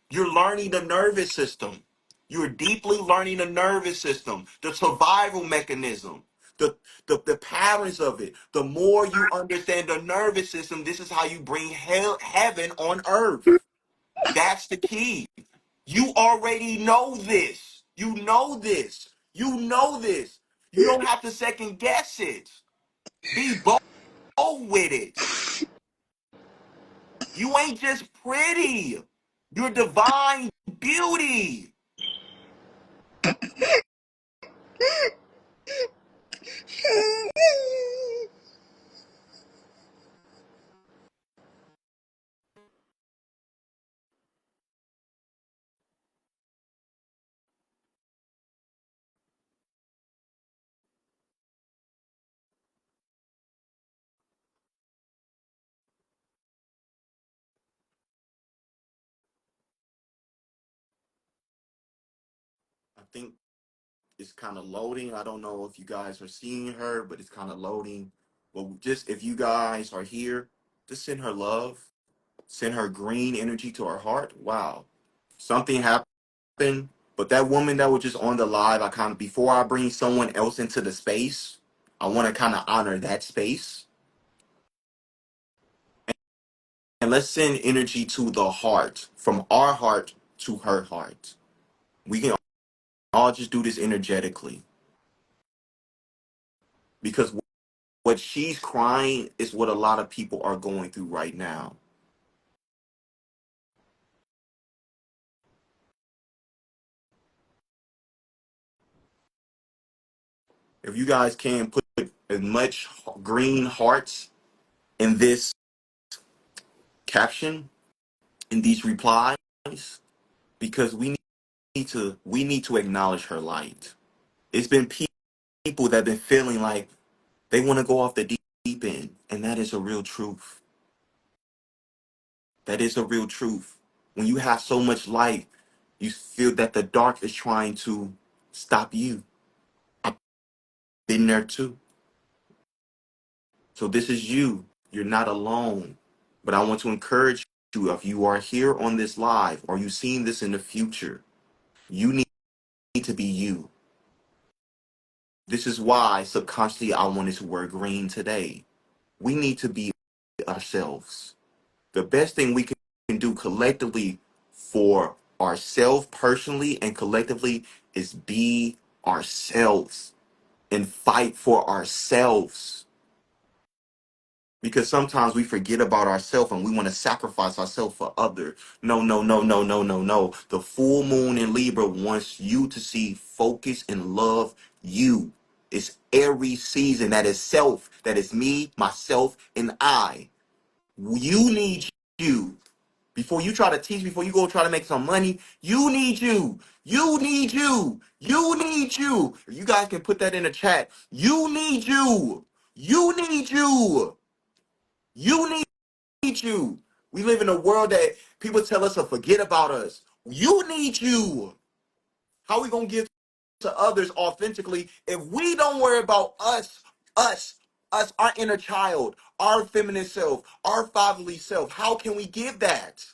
You're learning the nervous system. You're deeply learning the nervous system, the survival mechanism, the patterns of it. The more you understand the nervous system, this is how you bring heaven on earth. That's the key. You already know this. You know this. You know this. You don't have to second guess it. Be bold with it. You ain't just pretty. You're divine beauty. I think it's kind of loading. I don't know if you guys are seeing her, but it's kind of loading. Well, just if you guys are here, just send her love. Send her green energy to her heart. Wow. Something happened. But that woman that was just on the live, I kind of, before I bring someone else into the space, I want to kind of honor that space. And let's send energy to the heart, from our heart to her heart. We can all just do this energetically. Because what she's crying is what a lot of people are going through right now. If you guys can put as much green hearts in this caption, in these replies, because we need to acknowledge her light. It's been people that have been feeling like they want to go off the deep end, and that is a real truth. That is a real truth. When you have so much light, you feel that the dark is trying to stop you. I've been there too. So this is you. You're not alone. But I want to encourage you, if you are here on this live or you've seen this in the future, you need to be you. This is why subconsciously I wanted to wear green today. We need to be ourselves. The best thing we can do collectively for ourselves personally and collectively is be ourselves and fight for ourselves. Because sometimes we forget about ourselves and we want to sacrifice ourselves for others. No, no, no, no, no, no, no. The full moon in Libra wants you to see, focus, and love you. It's every season that is self, that is me, myself, and I. You need you. Before you try to teach, before you go try to make some money, you need you. You need you. You need you. If you guys can put that in the chat, you need you. You need you. You need you. We live in a world that people tell us to forget about us. You need you. How are we going to give to others authentically if we don't worry about us, us, our inner child, our feminine self, our fatherly self? How can we give that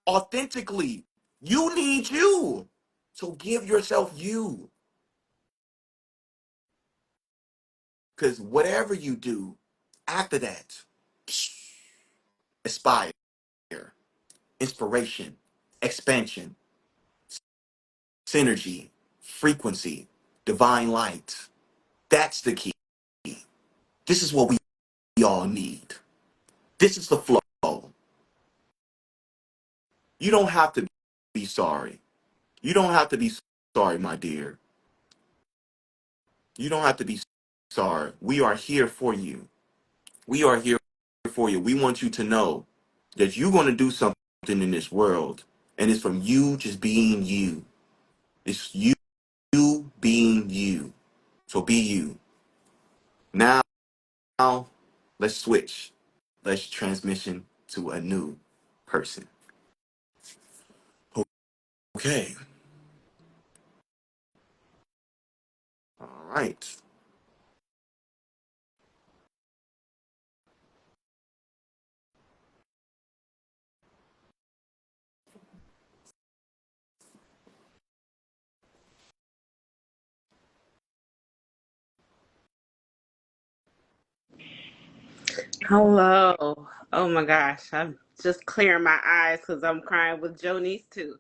authentically? You need you. So give yourself you. Because whatever you do after that, aspire, inspiration, expansion, synergy, frequency, divine light. That's the key. This is what we all need. This is the flow. You don't have to be sorry. You don't have to be sorry, my dear. You don't have to be sorry. We are here for you. We are here for you. We want you to know that you're going to do something in this world, and it's from you just being you. It's you being you. So be you. Now, let's switch. Let's transmission to a new person. Okay. All right. Hello. Oh my gosh. I'm just clearing my eyes because I'm crying with Jonice too.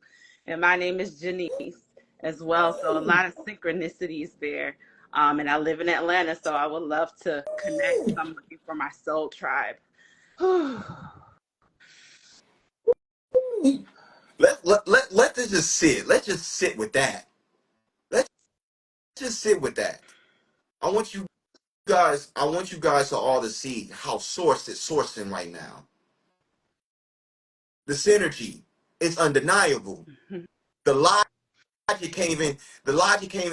And my name is Janice as well. So a lot of synchronicities there. And I live in Atlanta, so I would love to connect some of you for my soul tribe. Let this just sit. Let's just sit with that. Let's just sit with that. I want you guys to all to see how source is sourcing right now. The synergy is undeniable. The logic can't even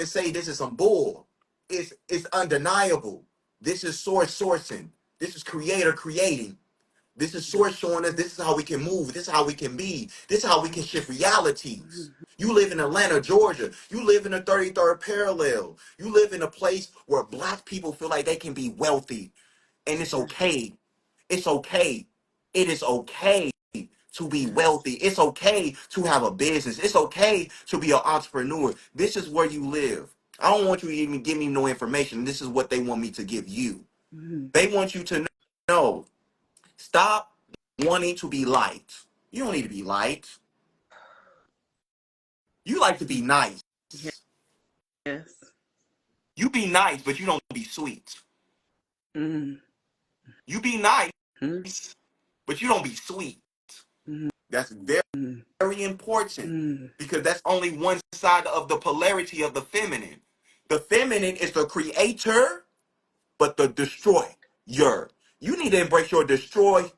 say this is some bull. It's undeniable. This is source sourcing. This is creator creating. This is source showing us this is how we can move. This is how we can be. This is how we can shift realities. You live in Atlanta, Georgia. You live in the 33rd parallel. You live in a place where black people feel like they can be wealthy. And it's okay. It's okay. It is okay to be wealthy. It's okay to have a business. It's okay to be an entrepreneur. This is where you live. I don't want you to even give me no information. This is what they want me to give you. They want you to know. Stop wanting to be liked. You don't need to be liked. You like to be nice. Yes. You be nice, but you don't be sweet. Mm-hmm. You be nice, but you don't be sweet. That's very, very important because that's only one side of the polarity of the feminine. The feminine is the creator, but the destroyer. You need to embrace your destroyer.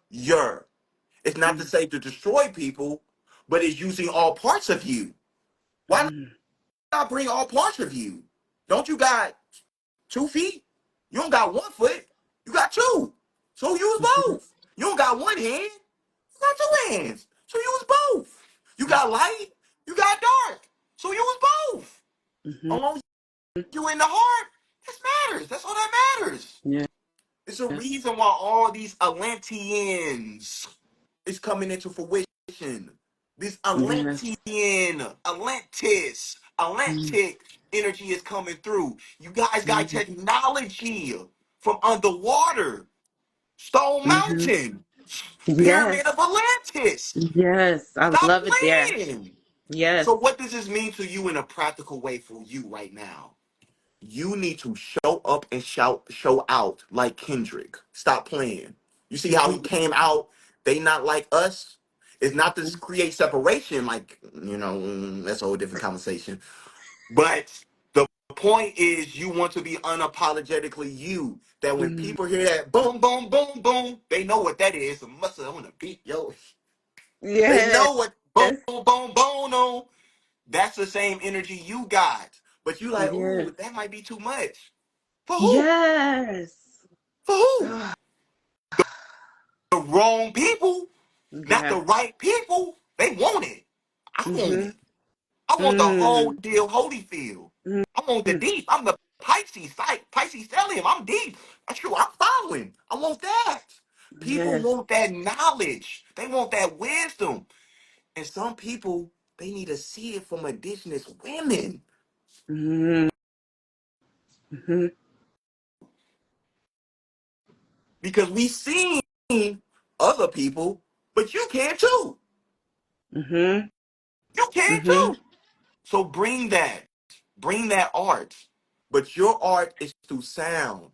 It's not to say to destroy people, but it's using all parts of you. Why not bring all parts of you? Don't you got 2 feet? You don't got 1 foot. You got two. So use both. You don't got one hand. You got two hands. So use both. You got light. You got dark. So use both. Mm-hmm. Along you in the heart, that matters. That's all that matters. Yeah. It's a reason why all these Atlanteans is coming into fruition. This Yes. Atlantic energy is coming through. You guys got Mm-hmm. technology from underwater. Stone Mm-hmm. Mountain, Pyramid Yes. of Atlantis. Yes. I Stop love it there. playing. Yes. So what does this mean to you in a practical way for you right now? You need to show up and show out like Kendrick. Stop playing. You see how he Mm-hmm. came out? They not like us. It's not to create separation, like, that's a whole different conversation. But the point is, you want to be unapologetically you. That when Mm-hmm. people hear that boom, boom, boom, boom, they know what that is. A muscle on the beat, yo. They Yes. know what boom, boom, boom, boom, on. That's the same energy you got. But you like, Yes. ooh, that might be too much. For who? Yes. For who? Ah, The wrong people, not the yeah. right people. They want it. I want Mm-hmm. it. I want the whole Mm. deal, Holyfield. I want the Mm. deep. I'm the Pisces site. Pisces stellium. I'm deep. That's true. I'm following. I want that. People Yes. want that knowledge. They want that wisdom. And some people, they need to see it from indigenous women. Mm-hmm. Mm-hmm. Because we seen other people, but you can too. Mm-hmm. You can Mm-hmm. too. So bring that art. But your art is through sound,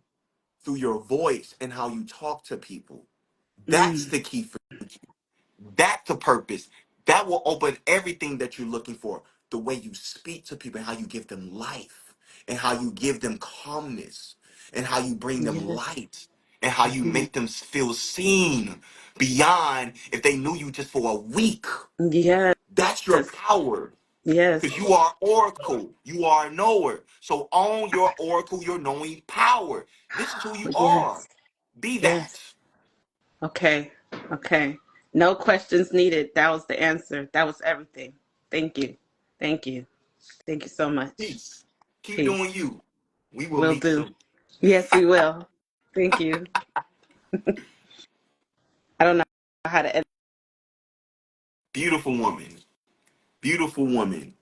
through your voice and how you talk to people. That's Mm. the key for you. That's the purpose. That will open everything that you're looking for. The way you speak to people and how you give them life and how you give them calmness and how you bring them Yes. light and how you Mm-hmm. make them feel seen beyond if they knew you just for a week. Yes. That's your power. Yes. Because you are oracle. You are a knower. So own your oracle, your knowing power. This is who you are. Yes. Be that. Yes. Okay. Okay. No questions needed. That was the answer. That was everything. Thank you. Thank you. Thank you so much. Peace. Keep doing Peace. you. We will Will meet do. soon. Yes, we will. Thank you. I don't know how to edit. Beautiful woman. Beautiful woman.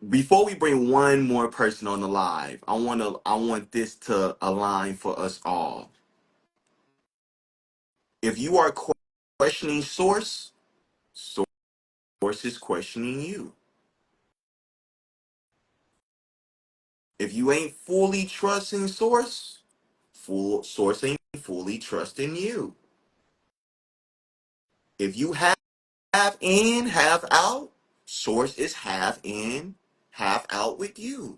Before we bring one more person on the live, I want this to align for us all. If you are questioning source, source is questioning you. If you ain't fully trusting source, source ain't fully trusting you. If you have in, have out, source is half in, half out with you.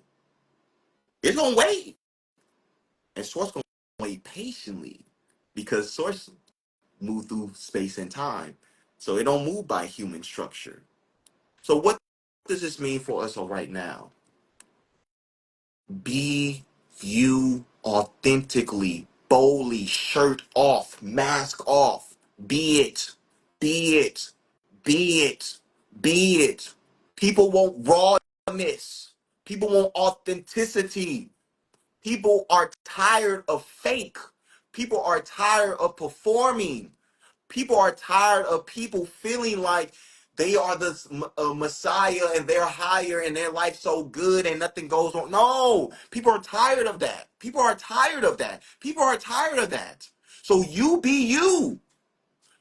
It's gonna wait. And source gonna wait patiently because source move through space and time. So it don't move by human structure. So what does this mean for us all right now? Be you authentically, boldly, shirt off, mask off. Be it. Be it. Be it. Be it. People want rawness. People want authenticity. People are tired of fake. People are tired of performing. People are tired of people feeling like they are the messiah and they're higher and their life's so good and nothing goes wrong. No, people are tired of that. People are tired of that. People are tired of that. So you be you.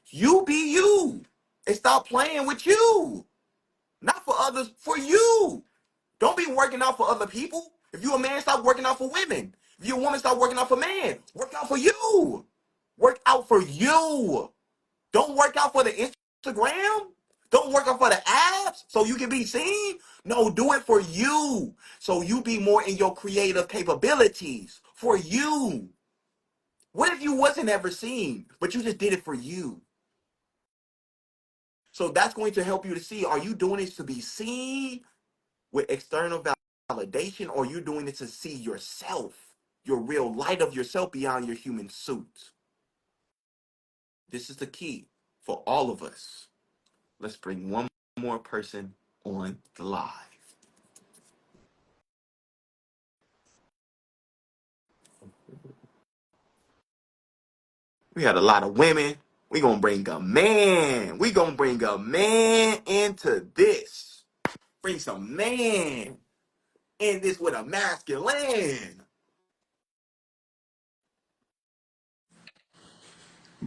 You be you. And stop playing with you. Not for others, for you. Don't be working out for other people. If you're a man, stop working out for women. If you're a woman, stop working out for men. Work out for you. Work out for you. Don't work out for the Instagram. Don't work out for the abs so you can be seen. No, do it for you. So you be more in your creative capabilities for you. What if you wasn't ever seen, but you just did it for you? So that's going to help you to see, are you doing this to be seen with external validation, or are you doing it to see yourself, your real light of yourself beyond your human suit? This is the key for all of us. Let's bring one more person on the live. We had a lot of women. We gonna bring a man. We gonna bring a man into this. Bring some man in this with a masculine.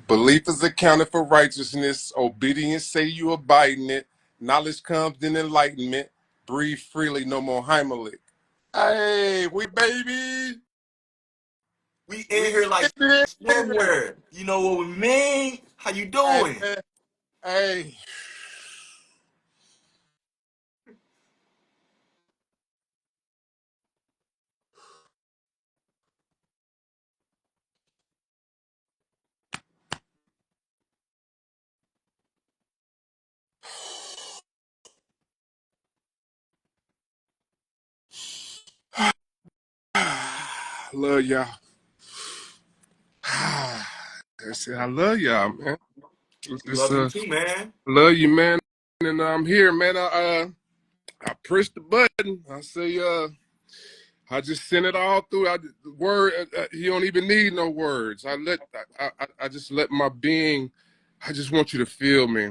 Belief is accounted for righteousness. Obedience say you abiding it. Knowledge comes in enlightenment. Breathe freely, no more Heimlich. Hey, we baby. We in We here like in here. swimwear. You know what we mean? How you Hey, doing? man. Hey. Love y'all. That's it. I love y'all, man. We It's, love you too, man. love you, man. And I'm here, man. I pushed the button. I say, I just sent it all through. Word, you don't even need no words. I just let my being. I just want you to feel me.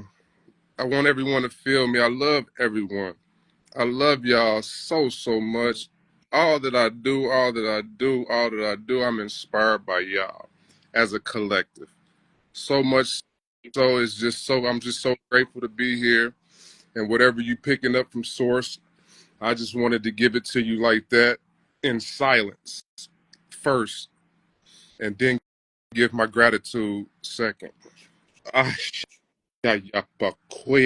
I want everyone to feel me. I love everyone. I love y'all so much. All that I do, all that I do, all that I do, I'm inspired by y'all as a collective. So much so it's just so I'm just so grateful to be here. And whatever you picking up from source, I just wanted to give it to you like that in silence first, and then give my gratitude second. Ayapakwe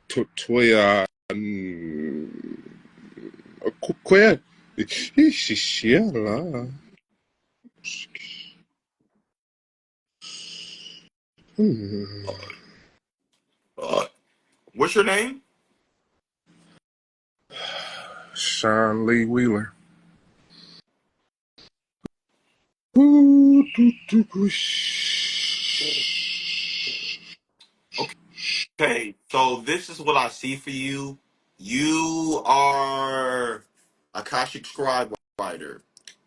totoya kwe ishishiala. Uh, what's your name? Sean Lee Wheeler. Okay, so this is what I see for you. You are Akashic scribe writer.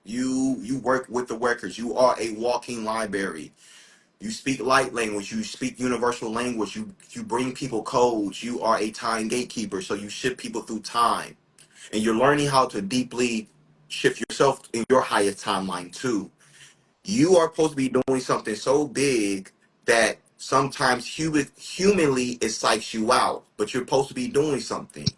You work with the workers. You are a walking library. You speak light language. You speak universal language. You bring people codes. You are a time gatekeeper. So you shift people through time, and you're learning how to deeply shift yourself in your highest timeline too. You are supposed to be doing something so big that sometimes humanly it psychs you out, but you're supposed to be doing something.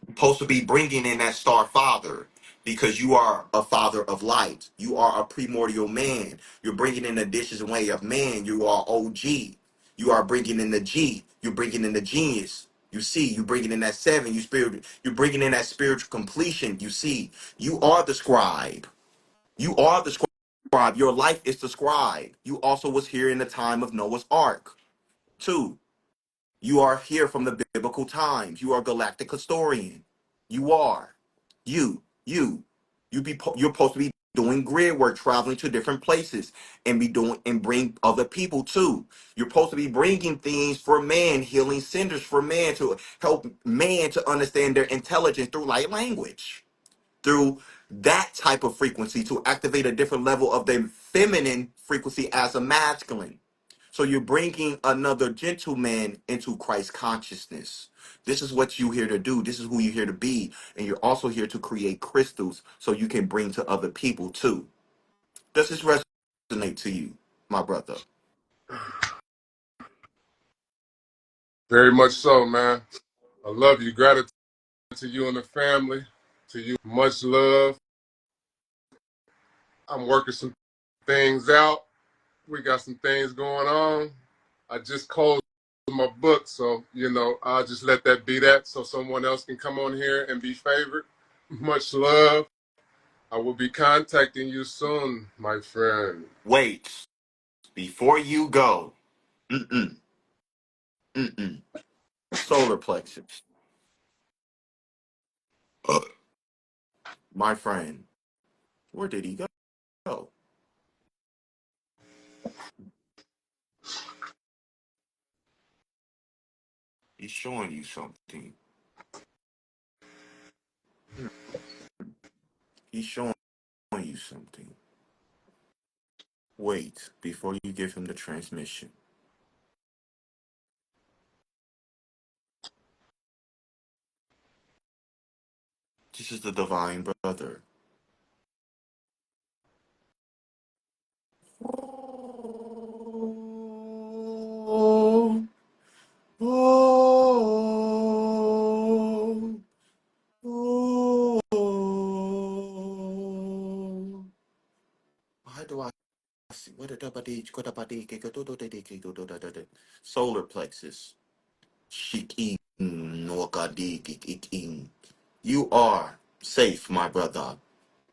Supposed to be bringing in that star father because you are a father of light. You are a primordial man. You're bringing in the dishes and way of man. You are OG. You are bringing in the G. You're bringing in the genius. You see, you bringing in that seven. You're bringing in that spiritual completion. You see, you are the scribe. You are the scribe. Your life is the scribe. You also was here in the time of Noah's Ark. Two, you are here from the biblical times. You are a galactic historian. You are. You. You're supposed to be doing grid work, traveling to different places, and be doing and bring other people too. You're supposed to be bringing things for man, healing centers for man to help man to understand their intelligence through light language, through that type of frequency to activate a different level of the feminine frequency as a masculine. So you're bringing another gentleman into Christ consciousness. This is what you're here to do. This is who you're here to be. And you're also here to create crystals so you can bring to other people too. Does this resonate to you, my brother? Very much so, man. I love you. Gratitude to you and the family. To you, much love. I'm working some things out. We got some things going on. I just closed my book. So, I'll just let that be that so someone else can come on here and be favored. Much love. I will be contacting you soon, my friend. Wait, before you go. Mm-mm, mm-mm. Solar plexus. My friend, where did he go? He's showing you something. Hmm, he's showing you something. Wait, before you give him the transmission. This is the divine brother. Oh, oh, oh. Why do I see what the solar plexus? Shiking Nwakadikiking. You are safe, my brother.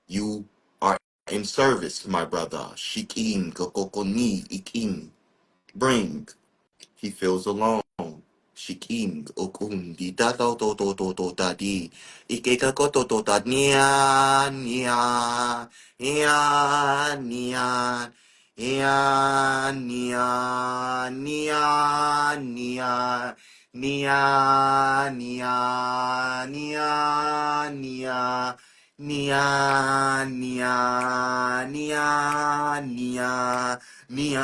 You are in service, my brother. Shiking Kokokoni Iking. Bring. He feels alone. Shiking Okun di da do da di. Ikeka koto to da nia nia nia nia nia nia nia nia nia nia nia nia Nia, nia, nia, nia, nia, nia,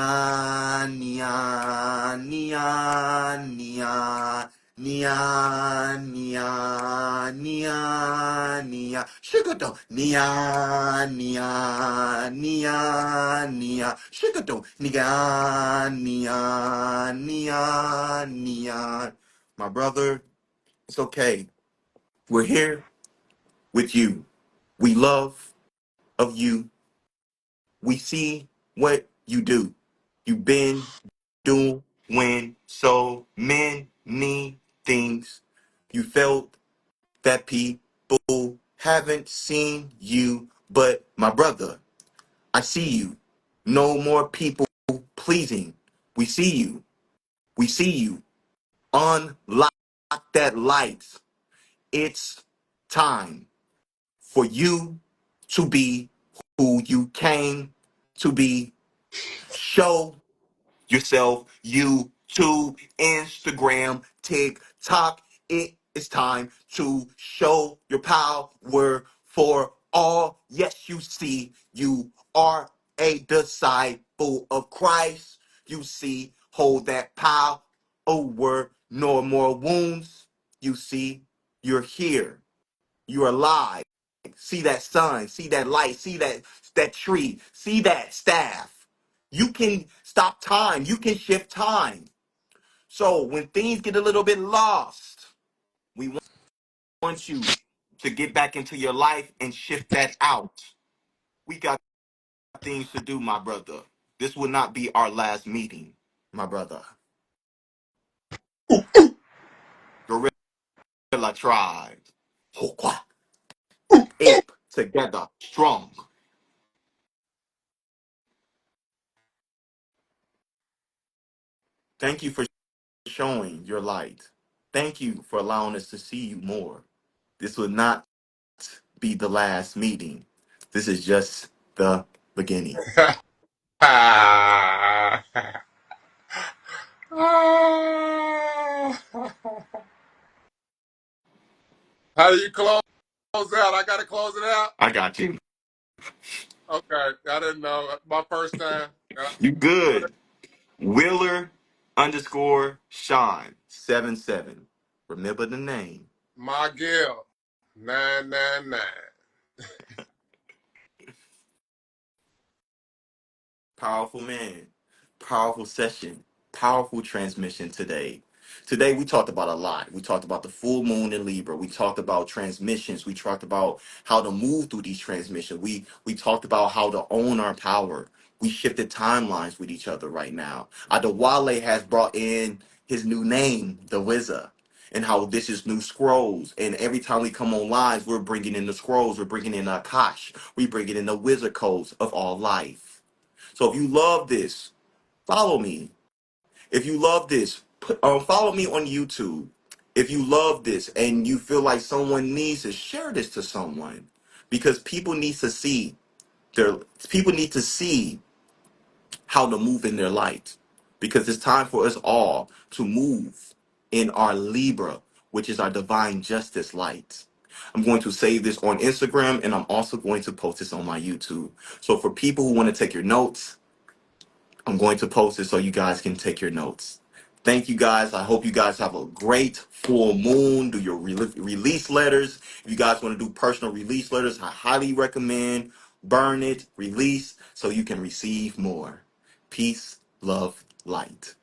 nia, nia, nia, nia, nia, nia, sugar do, nia, nia, nia, nia, sugar do, nia, nia, nia, nia. My brother, it's okay. We're here with you. We love of you. We see what you do. You've been doing so many things. You felt that people haven't seen you, but my brother, I see you. No more people pleasing. We see you. We see you. Unlock that light. It's time for you to be who you came to be. Show yourself, YouTube, Instagram, TikTok. It is time to show your power for all. Yes, you see, you are a disciple of Christ. You see, hold that power over no more wounds. You see, you're here. You're alive. See that sun, see that light, see that tree, see that staff. You can stop time. You can shift time. So when things get a little bit lost, we want you to get back into your life and shift that out. We got things to do, my brother. This will not be our last meeting, my brother. Gorilla tribe. Hokwa. Ape together, strong. Thank you for showing your light. Thank you for allowing us to see you more. This will not be the last meeting. This is just the beginning. How do you close out? I got to close it out? I got you. Okay. I didn't know. My first time. You good. Wheeler underscore Sean 77. Remember the name. My Gil. 999. Powerful man, powerful session, powerful transmission today. Today we talked about a lot. We talked about the full moon in Libra. We talked about transmissions. We talked about how to move through these transmissions. We talked about how to own our power. We shifted timelines with each other right now. Adewale has brought in his new name, the Wizard, and how this is new scrolls. And every time we come on live, we're bringing in the scrolls, we're bringing in Akash, we bringing in the wizard codes of all life. So if you love this, follow me. If you love this, follow me on YouTube. If you love this and you feel like someone needs to share this to someone, because their people need to see how to move in their light, because it's time for us all to move in our Libra, which is our divine justice light. I'm going to save this on Instagram, and I'm also going to post this on my YouTube. So for people who want to take your notes, I'm going to post it so you guys can take your notes. Thank you guys. I hope you guys have a great full moon. Do your release letters. If you guys want to do personal release letters, I highly recommend burn it, release, so you can receive more. Peace, love, light.